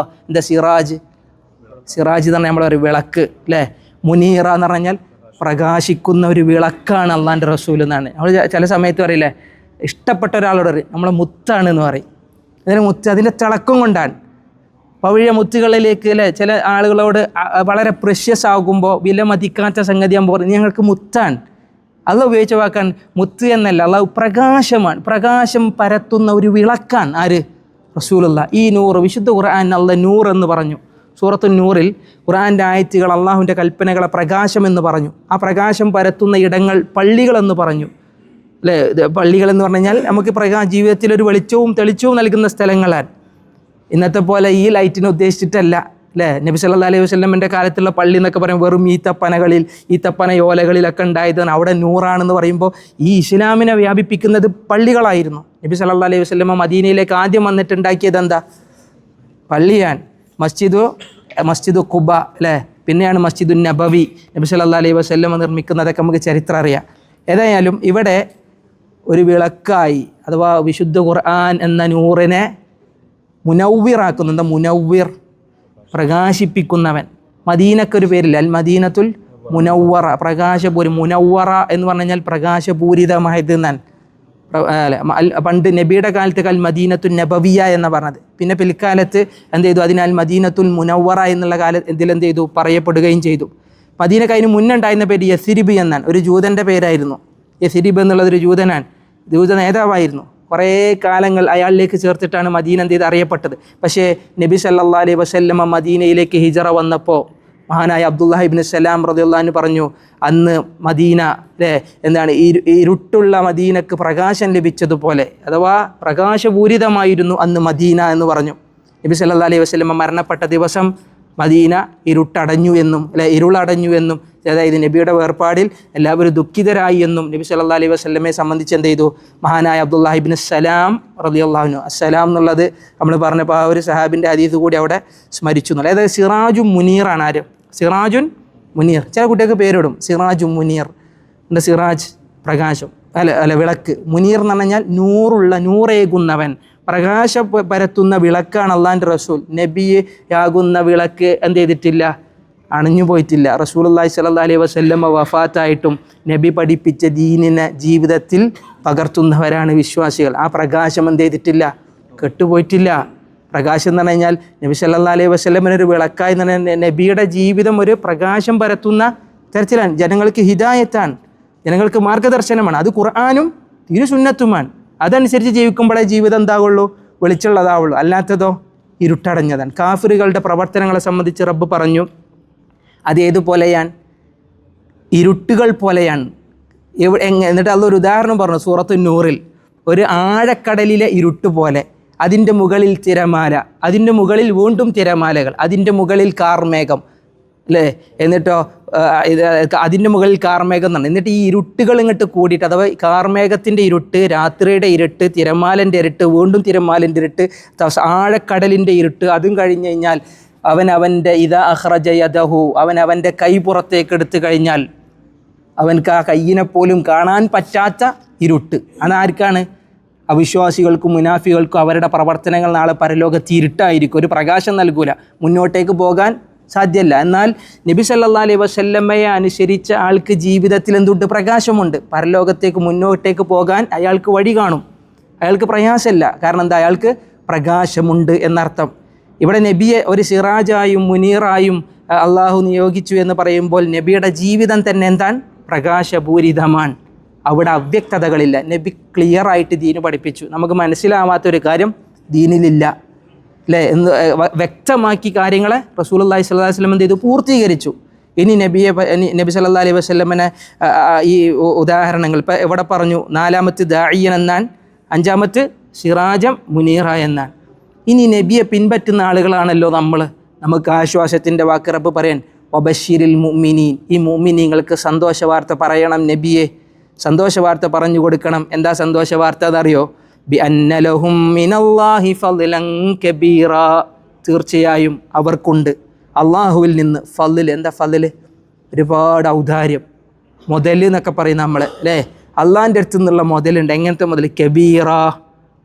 [SPEAKER 1] എന്താ സിറാജ്? സിറാജ് എന്ന് പറഞ്ഞാൽ നമ്മളൊരു വിളക്ക് അല്ലേ. മുനീറ എന്ന് പറഞ്ഞാൽ പ്രകാശിക്കുന്ന ഒരു വിളക്കാണ് അള്ളാഹിൻ്റെ റസൂൽ എന്നാണ്. നമ്മൾ ചില സമയത്ത് പറയില്ലേ, ഇഷ്ടപ്പെട്ട ഒരാളോട് പറയും നമ്മളെ മുത്താണെന്ന് പറയും. അതിന് മുത്ത് അതിൻ്റെ തിളക്കം കൊണ്ടാണ്. പവിഴ മുത്തുകളിലേക്ക് അല്ലേ ചില ആളുകളോട് വളരെ പ്രഷ്യസ് ആകുമ്പോൾ വില മതിക്കാത്ത സംഗതി ആകുമ്പോൾ പറയും ഞങ്ങൾക്ക് മുത്താണ്. അള്ളാഹ് ഉപയോഗിച്ച വാക്കാൻ മുത്ത് എന്നല്ല, അള്ളാഹു പ്രകാശമാണ്, പ്രകാശം പരത്തുന്ന ഒരു വിളക്കാണ്. ആര്? റസൂലുള്ളാഹി. ഈ നൂറ് വിശുദ്ധ ഖുർആൻ അള്ളാഹ് നൂർ എന്ന് പറഞ്ഞു. സൂറത്തുൻ നൂറിൽ ഖുർആൻ്റെ ആയത്തുകൾ അള്ളാഹുവിൻ്റെ കൽപ്പനകളെ പ്രകാശം എന്ന് പറഞ്ഞു. ആ പ്രകാശം പരത്തുന്ന ഇടങ്ങൾ പള്ളികളെന്ന് പറഞ്ഞു അല്ലേ. പള്ളികളെന്ന് പറഞ്ഞു കഴിഞ്ഞാൽ നമുക്ക് ജീവിതത്തിലൊരു വെളിച്ചവും തെളിച്ചവും നൽകുന്ന സ്ഥലങ്ങളാണ്. ഇന്നത്തെ പോലെ ഈ ലൈറ്റിനെ ഉദ്ദേശിച്ചിട്ടല്ല അല്ലേ. നബി സല്ലല്ലാഹു അലൈഹി വസല്ലമിൻ്റെ കാലത്തുള്ള പള്ളി എന്നൊക്കെ പറയും വെറും ഈത്തപ്പനകളിൽ ഈത്തപ്പനയോലകളിലൊക്കെ ഉണ്ടായതാണ്. അവിടെ നൂറാണെന്ന് പറയുമ്പോൾ ഈ ഇസ്ലാമിനെ വ്യാപിപ്പിക്കുന്നത് പള്ളികളായിരുന്നു. നബി സല്ലല്ലാഹു അലൈഹി വസല്ലമ മദീനയിലേക്ക് ആദ്യം വന്നിട്ടുണ്ടാക്കിയത് എന്താ? പള്ളിയാണ്. മസ്ജിദു ഖുബ അല്ലേ, പിന്നെയാണ് മസ്ജിദു നബവി, നബി സല്ലല്ലാഹു അലൈഹി വസല്ലം നിർമ്മിക്കുന്നതൊക്കെ നമുക്ക് ചരിത്രം അറിയാം. ഏതായാലും ഇവിടെ ഒരു വിളക്കായി അഥവാ വിശുദ്ധ ഖുർആൻ എന്ന നൂറിനെ മുനവ്വിറാക്കുന്നു. എന്താ മുനവ്വിർ? പ്രകാശിപ്പിക്കുന്നവൻ. മദീനക്കൊരു പേരില്ല, അൽ മദീനത്തുൽ മുനവ്വറ, പ്രകാശപൂരി. മുനവ്വറ എന്ന് പറഞ്ഞു കഴിഞ്ഞാൽ പ്രകാശപൂരിതമായത് എന്നാണ്. പണ്ട് നബിയുടെ കാലത്ത് അൽ മദീനത്തുൽ നബവിയ എന്ന് പറഞ്ഞത്. പിന്നെ പിൽക്കാലത്ത് എന്ത് ചെയ്തു, അതിനാൽ മദീനത്തുൽ മുനവ്വറ എന്നുള്ള ഇതിലെന്ത് ചെയ്തു, പറയപ്പെടുകയും ചെയ്തു. മദീനക്ക് അതിന് മുന്നുണ്ടായിരുന്ന പേര് യസിരിബ് എന്നാണ്, ഒരു ജൂതൻ്റെ പേരായിരുന്നു. യസിരിബ് എന്നുള്ളത് ഒരു ജൂത നേതാവായിരുന്നു. കുറേ കാലങ്ങൾ അയാളിലേക്ക് ചേർത്തിട്ടാണ് മദീന എന്ത് ചെയ്ത് അറിയപ്പെട്ടത്. പക്ഷേ നബി സല്ലല്ലാഹു അലൈഹി വസല്ലമ മദീനയിലേക്ക് ഹിജറ വന്നപ്പോൾ മഹാനായ അബ്ദുല്ലാഹി ഇബ്നു സലാം റളിയല്ലാഹു അൻഹു പറഞ്ഞു, അന്ന് മദീന എന്താണ് ഇരുട്ടുള്ള മദീനക്ക് പ്രകാശം ലഭിച്ചതുപോലെ, അഥവാ പ്രകാശപൂരിതമായിരുന്നു അന്ന് മദീന എന്ന് പറഞ്ഞു. നബി സല്ലല്ലാഹു അലൈഹി വസല്ലമ മരണപ്പെട്ട ദിവസം മദീന ഇരുട്ടടഞ്ഞു എന്നും ഇരുളടഞ്ഞു എന്നും, അതായത് നബിയുടെ വേർപാടിൽ എല്ലാവരും ദുഃഖിതരായി എന്നും നബി സല്ലല്ലാഹു അലൈഹി വസല്ലമയെ സംബന്ധിച്ച് എന്ത് ചെയ്തു, മഹാനായ അബ്ദുല്ലാഹി ഇബ്നു സലാം റളിയല്ലാഹു അൻഹു, അസ്സലാം എന്നുള്ളത് നമ്മൾ പറഞ്ഞപ്പോൾ ആ ഒരു സഹാബിൻ്റെ ഹദീസ് കൂടി അവിടെ സ്മരിച്ചു എന്നുള്ളത്. അതായത് സിറാജുൻ മുനീറാണ്. ആര്? സിറാജുൻ മുനീർ. ചില കുട്ടികൾക്ക് പേരിടും സിറാജുൻ മുനീർ. എന്താ സിറാജ്? പ്രകാശം, വിളക്ക്. മുനീർ എന്ന് പറഞ്ഞാൽ നൂറേകുന്നവൻ, പ്രകാശം പരത്തുന്ന വിളക്കാണ് അള്ളാഹിൻ്റെ റസൂൽ. നബിയാകുന്ന വിളക്ക് എന്ത് ചെയ്തിട്ടില്ല, അണഞ്ഞു പോയിട്ടില്ല. റസൂലുള്ളാഹി സ്വല്ലല്ലാഹു അലൈഹി വസല്ലമ വഫാത്തായിട്ടും നബി പഠിപ്പിച്ച ദീനിനെ ജീവിതത്തിൽ പകർത്തുന്നവരാണ് വിശ്വാസികൾ. ആ പ്രകാശം എന്ത് ചെയ്തിട്ടില്ല, കെട്ടുപോയിട്ടില്ല. പ്രകാശം എന്ന് പറഞ്ഞു കഴിഞ്ഞാൽ നബി സല്ലല്ലാഹു അലൈഹി വസല്ലമനൊരു വിളക്കായി എന്ന് പറഞ്ഞാൽ നബിയുടെ ജീവിതം ഒരു പ്രകാശം പരത്തുന്ന തരത്തിലാണ്. ജനങ്ങൾക്ക് ഹിദായത്താണ്, ജനങ്ങൾക്ക് മാർഗദർശനമാണ്. അത് ഖുർആനും തിരുസുന്നത്തുമാണ്. അതനുസരിച്ച് ജീവിക്കുമ്പോഴേ ജീവിതം എന്താവുള്ളൂ, വെളിച്ചുള്ളതാവുള്ളൂ. അല്ലാത്തതോ ഇരുട്ടടഞ്ഞതാണ്. കാഫിറുകളുടെ പ്രവർത്തനങ്ങളെ സംബന്ധിച്ച് റബ്ബ് പറഞ്ഞു, അതേതുപോലെയാണ്, ഇരുട്ടുകൾ പോലെയാണ്. എന്നിട്ട് അതൊരു ഉദാഹരണം പറഞ്ഞു സൂറത്തു നൂറിൽ, ഒരു ആഴക്കടലിലെ ഇരുട്ട് പോലെ, അതിൻ്റെ മുകളിൽ തിരമാല, അതിൻ്റെ മുകളിൽ വീണ്ടും തിരമാലകൾ, അതിൻ്റെ മുകളിൽ കാർമേഘം അല്ലേ, എന്നിട്ടോ അതിൻ്റെ മുകളിൽ കാർമേഘം എന്നാണ്. എന്നിട്ട് ഈ ഇരുട്ടുകൾ ഇങ്ങോട്ട് കൂടിയിട്ട്, അഥവാ കാർമേഘത്തിൻ്റെ ഇരുട്ട്, രാത്രിയുടെ ഇരുട്ട്, തിരമാലൻ്റെ ഇരുട്ട്, വീണ്ടും തിരമാലൻ്റെ ഇരുട്ട്, ആഴക്കടലിൻ്റെ ഇരുട്ട്, അതും കഴിഞ്ഞ് കഴിഞ്ഞാൽ അവൻ്റെ ഇദാ അഖ്റജ യദഹു, അവൻ്റെ കൈ പുറത്തേക്ക് എടുത്തു കഴിഞ്ഞാൽ അവൻക്ക് ആ കയ്യിനെ പോലും കാണാൻ പറ്റാത്ത ഇരുട്ട്. അതാർക്കാണ്? അവിശ്വാസികൾക്കും മുനാഫികൾക്കും അവരുടെ പ്രവർത്തനങ്ങൾ നാളെ പരലോകത്ത് ഇരുട്ടായിരിക്കും, ഒരു പ്രകാശം നൽകൂല, മുന്നോട്ടേക്ക് പോകാൻ സാധ്യമല്ല. എന്നാൽ നബി സല്ലല്ലാഹു അലൈഹി വസല്ലമയെ അനുസരിച്ച ആൾക്ക് ജീവിതത്തിൽ എന്തുണ്ട്? പ്രകാശമുണ്ട്. പരലോകത്തേക്ക് മുന്നോട്ടേക്ക് പോകാൻ അയാൾക്ക് വഴി കാണും, അയാൾക്ക് പ്രയാസമില്ല. കാരണം എന്താ? അയാൾക്ക് പ്രകാശമുണ്ട് എന്നർത്ഥം. ഇവിടെ നബിയെ ഒരു സിറാജായും മുനീറായും അള്ളാഹു നിയോഗിച്ചു എന്ന് പറയുമ്പോൾ നബിയുടെ ജീവിതം തന്നെ എന്താണ്? പ്രകാശപൂരിതമാണ്. അവിടെ അവ്യക്തതകളില്ല. നബി ക്ലിയറായിട്ട് ദീന് പഠിപ്പിച്ചു. നമുക്ക് മനസ്സിലാവാത്തൊരു കാര്യം ദീനിലില്ല അല്ലേ എന്ന് വ്യക്തമാക്കി കാര്യങ്ങളെ റസൂലുള്ളാഹി സ്വല്ലല്ലാഹു അലൈഹി വസല്ലം എന്ത് ചെയ്തു? പൂർത്തീകരിച്ചു. ഇനി നബി സല്ലല്ലാഹു അലൈഹി വസല്ലമനെ ഈ ഉദാഹരണങ്ങൾ ഇപ്പം എവിടെ പറഞ്ഞു? 4-മത്തെ ദാഇയൻ എന്നാൻ, 5-മത്തെ സിറാജം മുനീറ എന്നാൻ. ഇനി നബിയെ പിൻപറ്റുന്ന ആളുകളാണല്ലോ നമുക്ക് ആശ്വാസത്തിൻ്റെ വാക്ക് റബ്ബ് പറയാൻ, വബശ്ശിരിൽ മുഅ്മിനീൻ, ഈ മുഅ്മിനീങ്ങൾക്ക് സന്തോഷ വാർത്ത പറയണം, നബിയെ സന്തോഷ വാർത്ത പറഞ്ഞു കൊടുക്കണം. എന്താ സന്തോഷ വാർത്ത എന്നറിയോ? ബി അന്ന ലഹും മിനല്ലാഹി ഫളൻ കബീറ, തീർച്ചയായും അവർക്കുണ്ട് അള്ളാഹുവിൽ നിന്ന് ഫളൽ. എന്താ ഫളൽ? ഒരുപാട് ഔദാര്യം, മുതൽ എന്നൊക്കെ പറയും നമ്മൾ അല്ലേ. അള്ളാഹിൻ്റെ അടുത്ത് നിന്നുള്ള മുതലുണ്ട്. എങ്ങനത്തെ മുതൽ? കബീറ,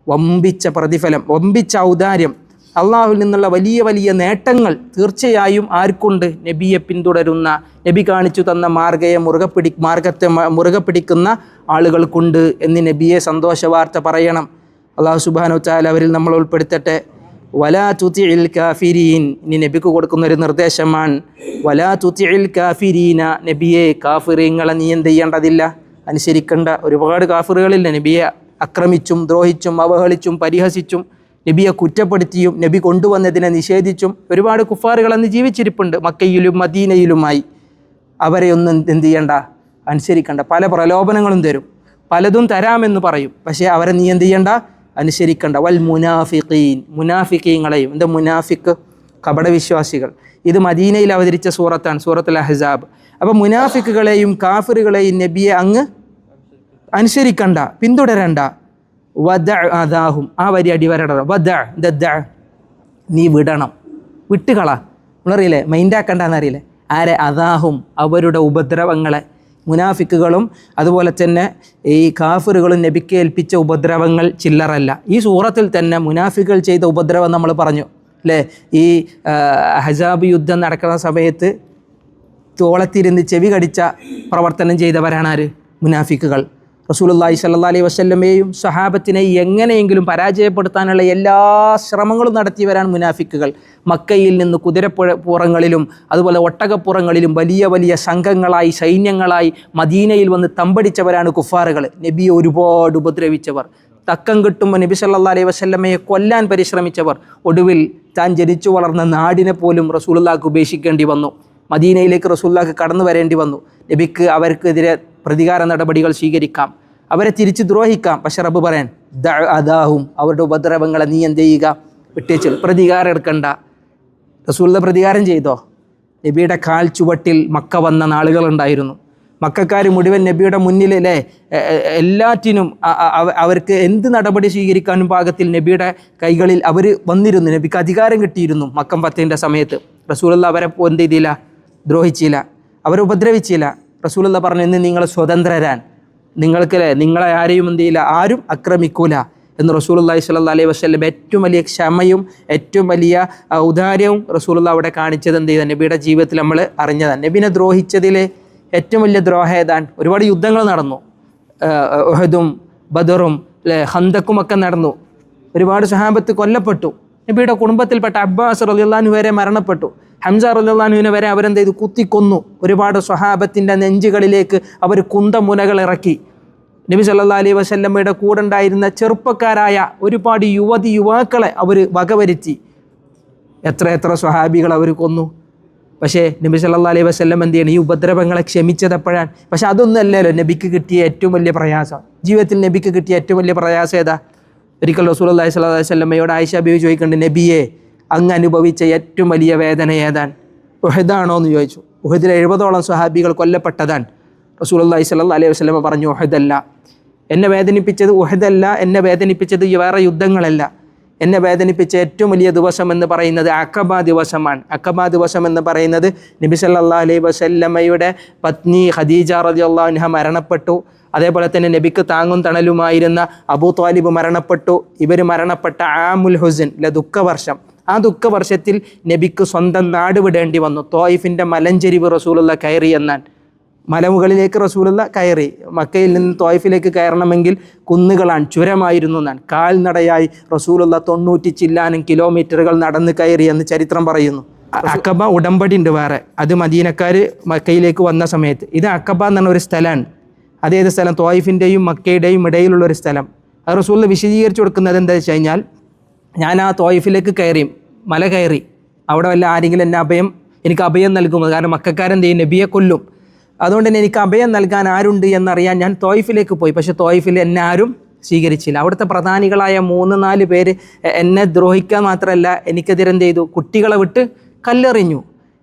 [SPEAKER 1] വമ്പിച്ച പ്രതിഫലം, വമ്പിച്ച ഔദാര്യം, അള്ളാഹുവിൽ നിന്നുള്ള വലിയ വലിയ നേട്ടങ്ങൾ തീർച്ചയായും ആർക്കുണ്ട്? നബിയെ പിന്തുടരുന്ന, നബി കാണിച്ചു തന്ന മാർഗത്തെ മുറുകെ പിടിക്കുന്ന ആളുകൾക്കുണ്ട് എന്ന് നബിയെ സന്തോഷ വാർത്ത പറയണം. അള്ളാഹു സുബ്ഹാനഹു വ തആല അവരിൽ നമ്മൾ ഉൾപ്പെടുത്തട്ടെ. വലാ തുതിഇൽ കാഫിരീൻ, ഇനി നബിക്ക് കൊടുക്കുന്നൊരു നിർദ്ദേശമാണ്. വലാ തുതിഇൽ കാഫിരീന, നബിയെ കാഫിറീങ്ങളെ നീ എന്ത് ചെയ്യേണ്ടതില്ല, അനുസരിക്കേണ്ട. ഒരുപാട് കാഫിറുകളില്ല, നബിയെ ആക്രമിച്ചും ദ്രോഹിച്ചും അവഹേളിച്ചും പരിഹസിച്ചും നബിയെ കുറ്റപ്പെടുത്തിയും നബി കൊണ്ടുവന്നതിനെ നിഷേധിച്ചും ഒരുപാട് കുഫാറുകൾ അന്ന് ജീവിച്ചിരിപ്പുണ്ട്, മക്കയിലും മദീനയിലുമായി. അവരെ ഒന്നും എന്ത് ചെയ്യണ്ട, അനുസരിക്കണ്ട. പല പ്രലോഭനങ്ങളും തരും, പലതും തരാമെന്ന് പറയും, പക്ഷേ അവരെ നീ എന്ത് ചെയ്യണ്ട, അനുസരിക്കണ്ട. വൽ മുനാഫിഖീൻ, മുനാഫിഖീങ്ങളെയും. എന്താ മുനാഫിക്ക്? കപടവിശ്വാസികൾ. ഇത് മദീനയിൽ അവതരിച്ച സൂറത്താണ്, സൂറത്തുൽ അഹ്സാബ്. അപ്പോൾ മുനാഫിക്കുകളെയും കാഫിറുകളെയും നബിയെ അങ്ങ് അനുസരിക്കണ്ട, പിന്തുടരണ്ട. വദഅ അദാഹും, ആ വരി അടിവരടണം. വദഅ, നീ വിടണം. വിട്ടുകളാ. നമ്മളറിയില്ലേ, മൈൻഡാക്കണ്ടെന്നറിയില്ലേ. ആരെ? അദാഹും, അവരുടെ ഉപദ്രവങ്ങളെ. മുനാഫിക്കുകളും അതുപോലെ തന്നെ ഈ കാഫിറുകളും നബിക്ക് ഏൽപ്പിച്ച ഉപദ്രവങ്ങൾ ചില്ലറല്ല. ഈ സൂറത്തിൽ തന്നെ മുനാഫിക്കുകൾ ചെയ്ത ഉപദ്രവം നമ്മൾ പറഞ്ഞു അല്ലേ. ഈ ഹസാബ് യുദ്ധം നടക്കുന്ന സമയത്ത് തോളത്തിരുന്ന് ചെവി കടിച്ച പ്രവർത്തനം ചെയ്തവരാണ് ആര്? മുനാഫിക്കുകൾ. റസൂലുള്ളാഹി സ്വല്ലല്ലാഹി അലൈഹി വസല്ലമയെയും സഹാബത്തിനെ എങ്ങനെയെങ്കിലും പരാജയപ്പെടുത്താനുള്ള എല്ലാ ശ്രമങ്ങളും നടത്തിയവരാണ് മുനാഫിക്കുകൾ. മക്കയിൽ നിന്ന് കുതിരപ്പുറങ്ങളിലും അതുപോലെ ഒട്ടകപ്പുറങ്ങളിലും വലിയ വലിയ സംഘങ്ങളായി സൈന്യങ്ങളായി മദീനയിൽ വന്ന് തമ്പടിച്ചവരാണ് കുഫാറുകൾ. നബിയെ ഒരുപാട് ഉപദ്രവിച്ചവർ, തക്കം കിട്ടുമ്പോൾ നബി സല്ലല്ലാഹി അലൈഹി വസല്ലമയെ കൊല്ലാൻ പരിശ്രമിച്ചവർ. ഒടുവിൽ താൻ ജനിച്ചു വളർന്ന നാടിനെ പോലും റസൂലുള്ളാഹിക്ക് ഉപേക്ഷിക്കേണ്ടി വന്നു. മദീനയിലേക്ക് റസൂലുള്ളാഹിക്ക് കടന്നു വരേണ്ടി വന്നു. നബിക്ക് അവർക്കെതിരെ പ്രതികാര നടപടികൾ സ്വീകരിക്കാം, അവരെ തിരിച്ച് ദ്രോഹിക്കാം. പക്ഷെ റബ്ബ് പറയാൻ അദാഹും, അവരുടെ ഉപദ്രവങ്ങളെ നീ എന്ത് ചെയ്യുക? വിട്ടേച്ച് പ്രതികാരം എടുക്കണ്ട. റസൂലുള്ള പ്രതികാരം ചെയ്തോ? നബിയുടെ കാൽ ചുവട്ടിൽ മക്ക വന്ന നാളുകളുണ്ടായിരുന്നു. മക്കക്കാർ മുഴുവൻ നബിയുടെ മുന്നിലല്ലേ എല്ലാറ്റിനും അവർക്ക് എന്ത് നടപടി സ്വീകരിക്കാനും പാകത്തിൽ നബിയുടെ കൈകളിൽ അവർ വന്നിരുന്നു. നബിക്ക് അധികാരം കിട്ടിയിരുന്നു. മക്കം ഫത്തിൻ്റെ സമയത്ത് റസൂലുള്ള അവരെ എന്ത് ചെയ്തില്ല? ദ്രോഹിച്ചില്ല, അവരെ ഉപദ്രവിച്ചില്ല. റസൂലുള്ള പറഞ്ഞു, ഇന്ന് നിങ്ങൾ സ്വതന്ത്രരാൻ, നിങ്ങളെ ആരെയും എന്ത് ചെയ്യില്ല, ആരും ആക്രമിക്കൂല എന്ന് റസൂലുള്ളാഹി സ്വല്ലല്ലാഹി അലൈഹി വസല്ലം ഏറ്റവും വലിയ ക്ഷമയും ഏറ്റവും വലിയ ഔദാര്യവും റസൂലുള്ള അവിടെ കാണിച്ചത് എന്ത് ചെയ്താൽ നബിയുടെ ജീവിതത്തിൽ നമ്മൾ അറിഞ്ഞതാണ്. നബിനെ ദ്രോഹിച്ചതിൽ ഏറ്റവും വലിയ ദ്രോഹം ഏതാണ്? ഒരുപാട് യുദ്ധങ്ങൾ നടന്നു, ഉഹദും ബദറും ഖന്തക്കും ഒക്കെ നടന്നു. ഒരുപാട് സ്വഹാബത്ത് കൊല്ലപ്പെട്ടു. നബിയുടെ കുടുംബത്തിൽപ്പെട്ട അബ്ബാസ് റളിയല്ലാഹു അൻഹു വരെ മരണപ്പെട്ടു. ഹംസ റളിയല്ലാഹു അൻഹുവിനെ വരെ അവരെന്ത് ചെയ്തു? കുത്തിക്കൊന്നു. ഒരുപാട് സ്വഹാബത്തിൻ്റെ നെഞ്ചുകളിലേക്ക് അവർ കുന്തമുനകൾ ഇറക്കി. നബി സല്ലല്ലാഹു അലൈഹി വസല്ലമയുടെ കൂടെ ഉണ്ടായിരുന്ന ചെറുപ്പക്കാരായ ഒരുപാട് യുവാക്കളെ അവർ വകവരുത്തി. എത്ര സ്വഹാബികൾ അവർ കൊന്നു. പക്ഷേ നബി സല്ലല്ലാഹു അലൈഹി വസല്ലം എന്ത് ചെയ്യണം? ഈ ഉപദ്രവങ്ങളെ ക്ഷമിച്ചതെപ്പോഴാണ്? പക്ഷെ അതൊന്നും അല്ലല്ലോ നബിക്ക് കിട്ടിയ ഏറ്റവും വലിയ പ്രയാസം. ജീവിതത്തിൽ നബിക്ക് കിട്ടിയ ഏറ്റവും വലിയ പ്രയാസം ഏതാ? ഒരിക്കൽ റസൂലുള്ളാഹി സ്വല്ലല്ലാഹു അലൈഹി വസല്ലമയോട് ആയിഷ ബീവി ചോദിക്കുന്നുണ്ട്, നബിയെ അങ്ങ് അനുഭവിച്ച ഏറ്റവും വലിയ വേദന ഏതാണ്? ഉഹദാണോ എന്ന് ചോദിച്ചു. ഉഹദിൽ 70ഓളം സ്വഹാബികൾ കൊല്ലപ്പെട്ടതാണ്. റസൂലുള്ളാഹി സ്വല്ലല്ലാഹു അലൈഹി വസല്ലമ പറഞ്ഞു, ഉഹദല്ല, എന്നെ വേദനിപ്പിച്ചത് ഉഹദല്ല, എന്നെ വേദനിപ്പിച്ചത് വേറെ യുദ്ധങ്ങളല്ല. എന്നെ വേദനിപ്പിച്ച ഏറ്റവും വലിയ ദിവസം എന്ന് പറയുന്നത് അഖബ ദിവസമാണ്. അഖബ ദിവസം എന്ന് പറയുന്നത് നബി സല്ലല്ലാഹു അലൈഹി വസല്ലമയുടെ പത്നി ഖദീജ റളിയല്ലാഹു അൻഹ മരണപ്പെട്ടു. അതേപോലെ തന്നെ നബിക്ക് താങ്ങും തണലുമായിരുന്ന അബൂ ത്വാലിബ് മരണപ്പെട്ടു. ഇവർ മരണപ്പെട്ട ആമുൽ ഹുസൻ, ദുഃഖവർഷം. ആ ദുഃഖവർഷത്തിൽ നബിക്ക് സ്വന്തം നാട് വിടേണ്ടി വന്നു. ത്വായിഫിൻ്റെ മലഞ്ചെരിവ് റസൂലുള്ള കയറി എന്നാൻ. മലമുകളിലേക്ക് റസൂലുള്ള കയറി. മക്കയിൽ നിന്ന് ത്വായിഫിലേക്ക് കയറണമെങ്കിൽ കുന്നുകളാണ്, ചുരമായിരുന്നു എന്നാൻ. കാൽനടയായി റസൂലുള്ള 90 ചില്ലാനും കിലോമീറ്ററുകൾ നടന്ന് കയറി എന്ന് ചരിത്രം പറയുന്നു. അഖബ ഉടമ്പടി ഉണ്ട് വേറെ, അത് മദീനക്കാർ മക്കയിലേക്ക് വന്ന സമയത്ത്. ഇത് അഖബ എന്ന് പറഞ്ഞ ഒരു സ്ഥലമാണ്. അതേത് സ്ഥലം? ത്വായിഫിൻ്റെയും മക്കയുടെയും ഇടയിലുള്ളൊരു സ്ഥലം. അത് റസൂലുള്ള വിശദീകരിച്ചു കൊടുക്കുന്നത് എന്താ വെച്ച് കഴിഞ്ഞാൽ, ഞാൻ ആ ത്വായിഫിലേക്ക് മല കയറി, അവിടെ വല്ല ആരെങ്കിലും എനിക്ക് അഭയം നൽകുമോ? കാരണം മക്കക്കാരെന്ത് ചെയ്യും? നബിയെ കൊല്ലും. അതുകൊണ്ട് തന്നെ എനിക്ക് അഭയം നൽകാൻ ആരുണ്ട് എന്നറിയാൻ ഞാൻ ത്വായിഫിലേക്ക് പോയി. പക്ഷേ ത്വായിഫിൽ എന്നെ ആരും സ്വീകരിച്ചില്ല. അവിടുത്തെ പ്രധാനികളായ 3-4 പേര് എന്നെ ദ്രോഹിക്കാൻ മാത്രമല്ല എനിക്കെതിരെ എന്ത് ചെയ്തു? കുട്ടികളെ വിട്ട് കല്ലെറിഞ്ഞു.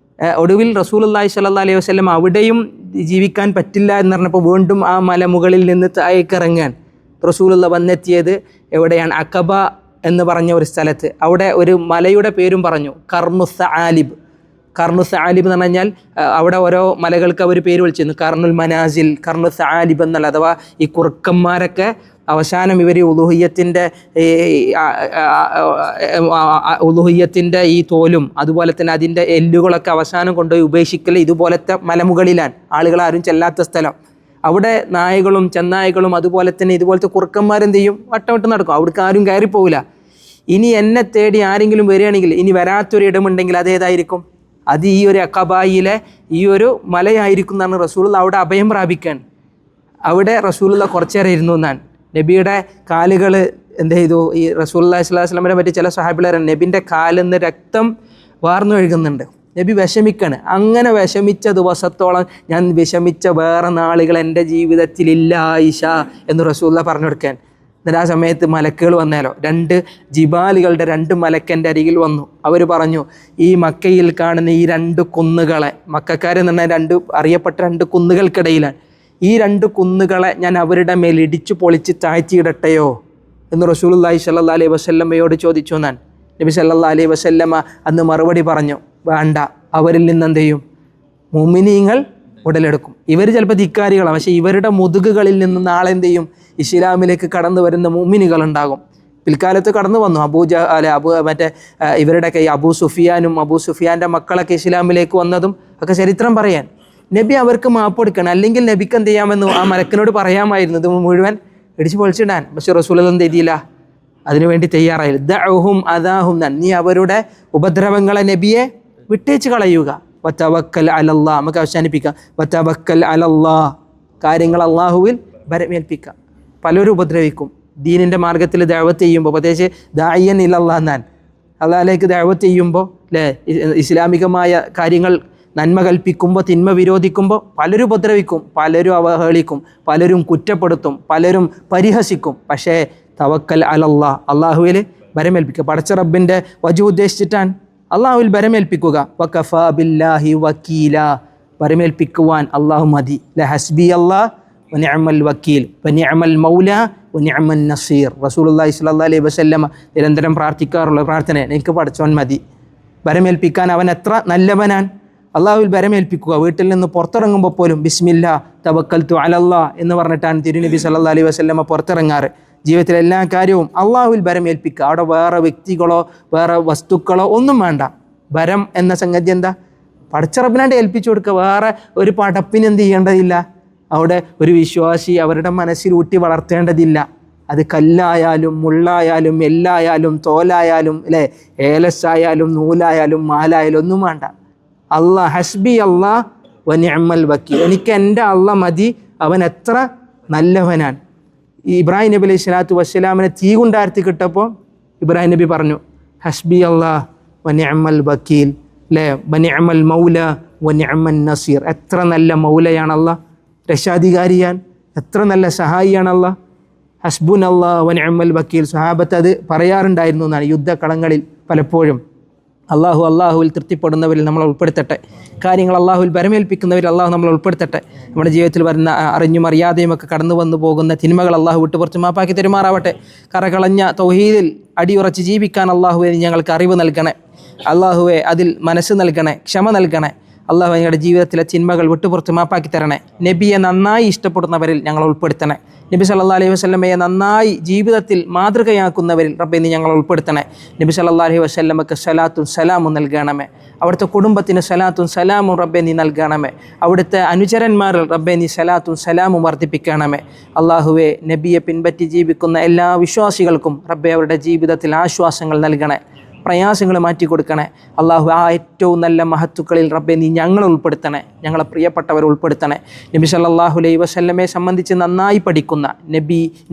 [SPEAKER 1] ഒടുവിൽ റസൂലുള്ളാഹി സ്വല്ലല്ലാഹി അലൈഹി വസല്ലം അവിടെയും ജീവിക്കാൻ പറ്റില്ല എന്ന് പറഞ്ഞപ്പോൾ വീണ്ടും ആ മലമുകളിൽ നിന്ന് താഴേക്കിറങ്ങാൻ റസൂലുള്ള വന്നെത്തിയത് എവിടെയാണ്? അഖബ എന്ന് പറഞ്ഞ ഒരു സ്ഥലത്ത്. അവിടെ ഒരു മലയുടെ പേരും പറഞ്ഞു, കർണുസ് ആലിബ്. കർണുസ് ആലിബ് എന്ന് പറഞ്ഞാൽ അവിടെ ഓരോ മലകൾക്ക് അവർ പേര് വിളിച്ചിരുന്നു. കർണുൽ മനാസിൽ, കർണുസ് ആലിബ് എന്നല്ല. അഥവാ ഈ കുറുക്കന്മാരൊക്കെ അവസാനം ഇവർ ഉലുഹിയ്യത്തിൻ്റെ ഈ തോലും അതുപോലെ തന്നെ അതിൻ്റെ എല്ലുകളൊക്കെ അവസാനം കൊണ്ടുപോയി ഉപേക്ഷിക്കൽ ഇതുപോലത്തെ മലമുകളിലാണ്. ആളുകളാരും ചെല്ലാത്ത സ്ഥലം. അവിടെ നായകളും ചെന്നായകളും അതുപോലെ തന്നെ ഇതുപോലത്തെ കുറുക്കന്മാരെന്ത് ചെയ്യും? വട്ടമിട്ട് നടക്കും. അവിടേക്ക് ആരും കയറിപ്പോവില്ല. ഇനി എന്നെ തേടി ആരെങ്കിലും വരികയാണെങ്കിൽ, ഇനി വരാത്തൊരു ഇടമുണ്ടെങ്കിൽ അതേതായിരിക്കും? അത് ഈ ഒരു അഖബയിലെ ഈ ഒരു മലയായിരിക്കും എന്നാണ് റസൂലുള്ള അവിടെ അഭയം പ്രാപിക്കാൻ. അവിടെ റസൂലുള്ള കുറച്ചേറെ ഇരുന്നു എന്നാണ്. നബിയുടെ കാലുകൾ എന്ത് ചെയ്തു? ഈ റസൂലുള്ളാഹി സ്വല്ലല്ലാഹു അലൈഹി വസല്ലമയെ പറ്റി ചില സ്വഹാബികൾ നബിൻ്റെ കാലിൽ നിന്ന് രക്തം വാർന്നൊഴുകുന്നുണ്ട്. നബി വിഷമിക്കാണ്. അങ്ങനെ വിഷമിച്ച ദിവസത്തോളം ഞാൻ വിഷമിച്ച വേറെ നാളുകൾ എൻ്റെ ജീവിതത്തിലില്ല ആയിഷ എന്ന് റസൂലുള്ള പറഞ്ഞു കൊടുക്കാൻ. എന്നിട്ട് ആ സമയത്ത് മലക്കുകൾ വന്നാലോ, 2 ജിബാലുകളുടെ 2 മലക്കൻ്റെ അരികിൽ വന്നു. അവർ പറഞ്ഞു, ഈ മക്കയിൽ കാണുന്ന ഈ 2 കുന്നുകളെ, മക്കക്കാരെന്ന് പറഞ്ഞാൽ 2 അറിയപ്പെട്ട 2 കുന്നുകൾക്കിടയിലാണ്, ഈ 2 കുന്നുകളെ ഞാൻ അവരുടെ മേൽ ഇടിച്ചു പൊളിച്ച് താഴ്ത്തിയിടട്ടെയോ എന്ന് റസൂലുള്ളാഹി സ്വല്ലല്ലാഹി അലൈഹി വസല്ലമയോട് ചോദിച്ചു എന്നാണ്. നബി സല്ലല്ലാഹു അലൈഹി വസല്ലമ അന്ന് മറുപടി പറഞ്ഞു, വേണ്ട, അവരിൽ നിന്ന് എന്ത് ചെയ്യും? മുഅ്മിനീങ്ങൾ ഉടലെടുക്കും. ഇവർ ചിലപ്പോൾ ധിക്കാരികളാണ്, പക്ഷേ ഇവരുടെ മുതുകുകളിൽ നിന്ന് നാളെ എന്ത് ചെയ്യും? ഇസ്ലാമിലേക്ക് കടന്നു വരുന്ന മുഅ്മിനുകൾ ഉണ്ടാകും. പിൽക്കാലത്ത് കടന്നു വന്നു ഇവരുടെ അബൂ സുഫിയാനും അബൂ സുഫിയാൻ്റെ മക്കളൊക്കെ ഇസ്ലാമിലേക്ക് വന്നതും ഒക്കെ ചരിത്രം പറയാൻ. നബി അവർക്ക് മാപ്പ് കൊടുക്കണം, അല്ലെങ്കിൽ നബിക്ക് എന്ത് ചെയ്യാമെന്ന് ആ മലക്കിനോട് പറയാമായിരുന്നു, ഇത് മുഴുവൻ ഇടിച്ച് പൊളിച്ചിടാൻ. പക്ഷേ റസൂൽ എന്ത് ചെയ്തില്ല, അതിനുവേണ്ടി തയ്യാറായില്ല. ദഅഹും അദാഹും, നീ അവരുടെ ഉപദ്രവങ്ങളെ നബിയെ വിട്ടേച്ച് കളയുക. വതവക്കൽ അലല്ലാഹ്, നമുക്ക് അവസാനിപ്പിക്കാം. വതവക്കൽ അലല്ലാഹ്, കാര്യങ്ങൾ അള്ളാഹുവിൽ ഭരമേൽപ്പിക്കുക. പലരും ഉപദ്രവിക്കും ദീനിൻ്റെ മാർഗത്തിൽ ദഅവത്ത് ചെയ്യുമ്പോൾ, പ്രത്യേകിച്ച് ദാഇയൻ ഇലല്ലാഹ് എന്നാൻ അള്ളാഹിലേക്ക് ദഅവത്ത് ചെയ്യുമ്പോൾ അല്ലേ, ഇസ്ലാമികമായ കാര്യങ്ങൾ നന്മ കൽപ്പിക്കുമ്പോൾ തിന്മ വിരോധിക്കുമ്പോൾ പലരും ഉപദ്രവിക്കും, പലരും അവഹേളിക്കും, പലരും കുറ്റപ്പെടുത്തും, പലരും പരിഹസിക്കും. പക്ഷേ തവക്കൽ അലല്ലാഹ്, അള്ളാഹുവിൽ ഭരമേൽപ്പിക്കുക. പടച്ച റബ്ബിൻ്റെ വജു ഉദ്ദേശിച്ചിട്ടാണ് അള്ളാഹുവിൽ ഭരമേൽപ്പിക്കുക. വകഫാ ബില്ലാഹി വക്കീല, ഭരമേൽപ്പിക്കുവാൻ അള്ളാഹു മതി. ഹസ്ബി അല്ലാഹ് വനിഅമൽ വക്കീൽ വനിഅമൽ മൗല വനിഅമൻ നസീർ. റസൂലുള്ളാഹി സ്വല്ലല്ലാഹു അലൈഹി വസല്ലമ നിരന്തരം പ്രാർത്ഥിക്കാറുള്ള പ്രാർത്ഥന, എനിക്ക് പടച്ചവൻ മതി. ഭരമേൽപ്പിക്കാൻ അവൻ എത്ര നല്ലവനാണ്. അള്ളാഹുവിൽ ഭരമേൽപ്പിക്കുക. വീട്ടിൽ നിന്ന് പുറത്തിറങ്ങുമ്പോൾ പോലും ബിസ്മില്ലാ തവക്കൽതു അലല്ലാഹ് എന്ന് പറഞ്ഞിട്ടാണ് തിരുനബി സല്ലല്ലാഹു അലൈഹി വസല്ലമ പുറത്തിറങ്ങാറ്. ജീവിതത്തിലെ എല്ലാ കാര്യവും അള്ളാഹുവിൽ ഭരമേൽപ്പിക്കുക. അവിടെ വേറെ വ്യക്തികളോ വേറെ വസ്തുക്കളോ ഒന്നും വേണ്ട. ഭരം എന്ന സംഗതി എന്താ? പടച്ചറബിനാണ്ട് ഏൽപ്പിച്ചു കൊടുക്കുക. വേറെ ഒരു പടപ്പിന് എന്ത് ചെയ്യേണ്ടതില്ല. അവിടെ ഒരു വിശ്വാസി അവരുടെ മനസ്സിൽ ഊട്ടി വളർത്തേണ്ടതില്ല. അത് കല്ലായാലും മുള്ളായാലും എല്ലായാലും തോലായാലും അല്ലേ, ഏലസായാലും നൂലായാലും മാലായാലും ഒന്നും വേണ്ട. അള്ളാഹ് ഹസ്ബി അള്ളാഹ് വനിഅമൽ വക്കീൽ, എനിക്ക് എൻ്റെ അള്ളാഹ് മതി, അവൻ എത്ര നല്ലവനാണ്. ഈ ഇബ്രാഹിം നബി അലൈഹി സ്വലാത്തു വസ്സലാമിനെ തീ കൊണ്ടാർത്തി കിട്ടപ്പോൾ ഇബ്രാഹിം നബി പറഞ്ഞു, ഹസ്ബി അള്ളാഹ് വനിഅമൽ വക്കീൽ അല്ലേ, വനിഅമൽ മൗല വനിഅമൻ നസീർ. എത്ര നല്ല മൗലയാണ് അള്ളാഹ്, രക്ഷാധികാരിയാൻ, എത്ര നല്ല സഹായിയാണ് അള്ളാഹ്. ഹസ്ബുൻ അള്ളാഹ് വനിഅമൽ വക്കീൽ. സ്വഹാബത്ത് അത് പറയാറുണ്ടായിരുന്നു എന്നാണ് യുദ്ധക്കളങ്ങളിൽ പലപ്പോഴും. അള്ളാഹുവിൽ തൃപ്തിപ്പെടുന്നവരിൽ നമ്മൾ ഉൾപ്പെടുത്തട്ടെ. കാര്യങ്ങൾ അള്ളാഹുവിൽ ഭരമേൽപ്പിക്കുന്നവരിൽ അള്ളാഹു നമ്മൾ ഉൾപ്പെടുത്തട്ടെ. നമ്മുടെ ജീവിതത്തിൽ വരുന്ന അറിഞ്ഞും അറിയാതെയും ഒക്കെ കടന്നു വന്നു പോകുന്ന തിന്മകൾ അള്ളാഹു വിട്ടുപുറത്ത് മാപ്പാക്കി തെരുമാറാവട്ടെ. കറകളഞ്ഞ തൗഹീദിൽ അടിയുറച്ച് ജീവിക്കാൻ അള്ളാഹുവെ ഞങ്ങൾക്ക് അറിവ് നൽകണേ. അള്ളാഹുവെ അതിൽ മനസ്സ് നൽകണേ, ക്ഷമ നൽകണേ. അള്ളാഹു ഞങ്ങളുടെ ജീവിതത്തിലെ തിന്മകൾ വിട്ടുപുറത്ത് മാപ്പാക്കി തരണേ. നബിയെ നന്നായി ഇഷ്ടപ്പെടുന്നവരിൽ ഞങ്ങൾ ഉൾപ്പെടുത്തണേ. നബി സല്ലല്ലാഹു അലൈഹി വസല്ലമയെ നന്നായി ജീവിതത്തിൽ മാതൃകയാക്കുന്നവരിൽ റബ്ബേ നീ ഞങ്ങൾ ഉൾപ്പെടുത്തണേ. നബി സല്ലല്ലാഹു അലൈഹി വസല്ലമക്ക് സലാത്തും സലാമും നൽകണമേ. അവിടുത്തെ കുടുംബത്തിന് സലാത്തും സലാമും റബ്ബേ നീ നൽകണമേ. അവിടുത്തെ അനുചരന്മാരിൽ റബ്ബേ നീ സലാത്തും സലാമും വർദ്ധിപ്പിക്കണമേ. അള്ളാഹുവെ, നബിയെ പിൻപറ്റി ജീവിക്കുന്ന എല്ലാ വിശ്വാസികൾക്കും റബ്ബേ അവരുടെ ജീവിതത്തിൽ ആശ്വാസങ്ങൾ നൽകണേ, പ്രയാസങ്ങൾ മാറ്റിക്കൊടുക്കണേ. അള്ളാഹു ആ ഏറ്റവും നല്ല മഹത്തുക്കളിൽ റബ്ബെ നീ ഞങ്ങളെ ഉൾപ്പെടുത്തണേ, ഞങ്ങളെ പ്രിയപ്പെട്ടവരെ ഉൾപ്പെടുത്തണേ. നബി സല്ലല്ലാഹു അലൈഹി വസല്ലമയെ സംബന്ധിച്ച് നന്നായി പഠിക്കുന്ന,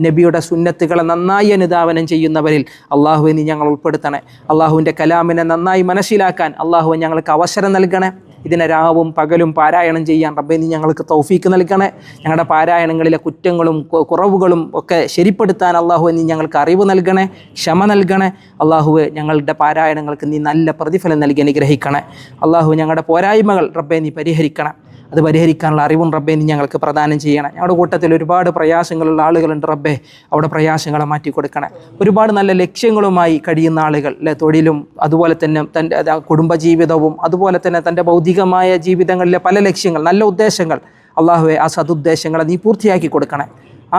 [SPEAKER 1] നബിയുടെ സുന്നത്തുകളെ നന്നായി അനുധാവനം ചെയ്യുന്നവരിൽ അള്ളാഹുവെ നീ ഞങ്ങൾ ഉൾപ്പെടുത്തണേ. അള്ളാഹുവിൻ്റെ കലാമിനെ നന്നായി മനസ്സിലാക്കാൻ അള്ളാഹുവെ ഞങ്ങൾക്ക് അവസരം നൽകണേ. ഇതിനെ രാവും പകലും പാരായണം ചെയ്യാൻ റബ്ബേ നീ ഞങ്ങൾക്ക് തൗഫീക്ക് നൽകണേ. ഞങ്ങളുടെ പാരായണങ്ങളിലെ കുറ്റങ്ങളും കുറവുകളും ഒക്കെ ശരിപ്പെടുത്താൻ അള്ളാഹുവെ നീ ഞങ്ങൾക്ക് അറിവ് നൽകണേ, ക്ഷമ നൽകണേ. അള്ളാഹുവെ ഞങ്ങളുടെ പാരായണങ്ങൾക്ക് നീ നല്ല പ്രതിഫലം നൽകി അനുഗ്രഹിക്കണേ. അള്ളാഹു ഞങ്ങളുടെ പോരായ്മകൾ റബ്ബേ നീ പരിഹരിക്കണം. അത് പരിഹരിക്കാനുള്ള അറിവും റബ്ബേ നീ ഞങ്ങൾക്ക് പ്രദാനം ചെയ്യണം. ഞങ്ങളുടെ കൂട്ടത്തിൽ ഒരുപാട് പ്രയാസങ്ങളുള്ള ആളുകളുണ്ട് റബ്ബേ, അവിടെ പ്രയാസങ്ങളെ മാറ്റി കൊടുക്കണേ. ഒരുപാട് നല്ല ലക്ഷ്യങ്ങളുമായി കഴിയുന്ന ആളുകൾ അല്ലെ, തൊഴിലും അതുപോലെ തന്നെ തൻ്റെ കുടുംബജീവിതവും അതുപോലെ തന്നെ തൻ്റെ ഭൗതികമായ ജീവിതങ്ങളിലെ പല ലക്ഷ്യങ്ങൾ, നല്ല ഉദ്ദേശങ്ങൾ, അള്ളാഹുവെ ആ സതുദ്ദേശങ്ങളെ നീ പൂർത്തിയാക്കി കൊടുക്കണേ.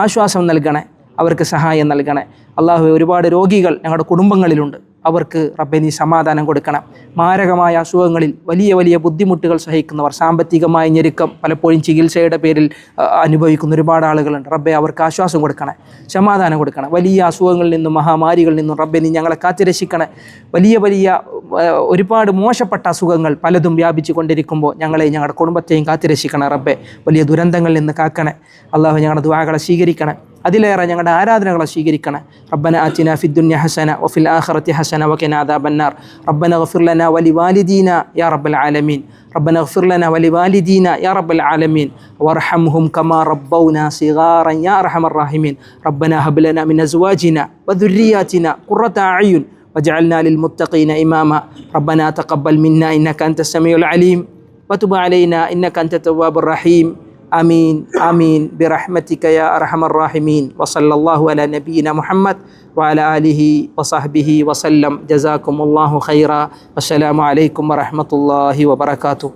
[SPEAKER 1] ആശ്വാസം നൽകണേ, അവർക്ക് സഹായം നൽകണേ. അള്ളാഹുവെ, ഒരുപാട് രോഗികൾ ഞങ്ങളുടെ കുടുംബങ്ങളിലുണ്ട്, അവർക്ക് റബ്ബേ നീ സമാധാനം കൊടുക്കണം. മാരകമായ അസുഖങ്ങളിൽ വലിയ വലിയ ബുദ്ധിമുട്ടുകൾ സഹിക്കുന്നവർ, സാമ്പത്തികമായ ഞെരുക്കം പലപ്പോഴും ചികിത്സയുടെ പേരിൽ അനുഭവിക്കുന്ന ഒരുപാട് ആളുകളുണ്ട്. റബ്ബേ അവർക്ക് ആശ്വാസം കൊടുക്കണേ, സമാധാനം കൊടുക്കണം. വലിയ അസുഖങ്ങളിൽ നിന്നും മഹാമാരികളിൽ നിന്നും റബ്ബേ നീ ഞങ്ങളെ കാത്തുരക്ഷിക്കണേ. വലിയ വലിയ ഒരുപാട് മോശപ്പെട്ട അസുഖങ്ങൾ പലതും വ്യാപിച്ചു കൊണ്ടിരിക്കുമ്പോൾ ഞങ്ങളെയും ഞങ്ങളുടെ കുടുംബത്തെയും കാത്തുരക്ഷിക്കണേ. റബ്ബേ വലിയ ദുരന്തങ്ങളിൽ നിന്ന് കാക്കണേ. അള്ളാഹു ഞങ്ങളുടെ ദുആകളെ സ്വീകരിക്കണേ, അതിലേറെ ഞങ്ങളുടെ ആരാധനകളെ സ്വീകരിക്കണേ. റബ്ബന ആതിനാ ഫിദ്ദുനിയ ഹസന വഫിൽ ആഖിറതി ഹസന വഖിനാ അദാബന്നാർ. റബ്ബന ഗഫിർ ലനാ വലിവാലിദീന യാ റബ്ബൽ ആലമീൻ. റബ്ബന ഗഫിർ ലനാ വലിവാലിദീന യാ റബ്ബൽ ആലമീൻ വർഹംഹും കമാ റബ്ബൗനാ സിഗാറൻ യാ അർഹമർ റഹീമീൻ. റബ്ബന ഹബ് ലനാ മിൻ അസ്വാജിനാ വദുർരിയാതിനാ ഖുറത അഅ്യുൻ വജഅൽനാ ലിൽമുത്തഖീന ഇമാമാ. റബ്ബന തഖബ്ബൽ മിന്നാ ഇന്നക അൻതസ് സമീഉൽ അലീം വതുബ് അലൈനാ ഇന്നക അൻതത് തവ്വാബുർ റഹീം. ആമീൻ ആമീൻ ബിറഹ്മതിക യാ അർഹമർ റഹീമീൻ. വസല്ലല്ലാഹു അലാ നബിയിന മുഹമ്മദ് വഅലാ ആലിഹി വസഹ്ബിഹി വസല്ലം. ജസാക്കുമുല്ലാഹു ഖൈറ. വസ്സലാമു അലൈക്കും വറഹ്മത്തുള്ളാഹി വബറകാതുഹു.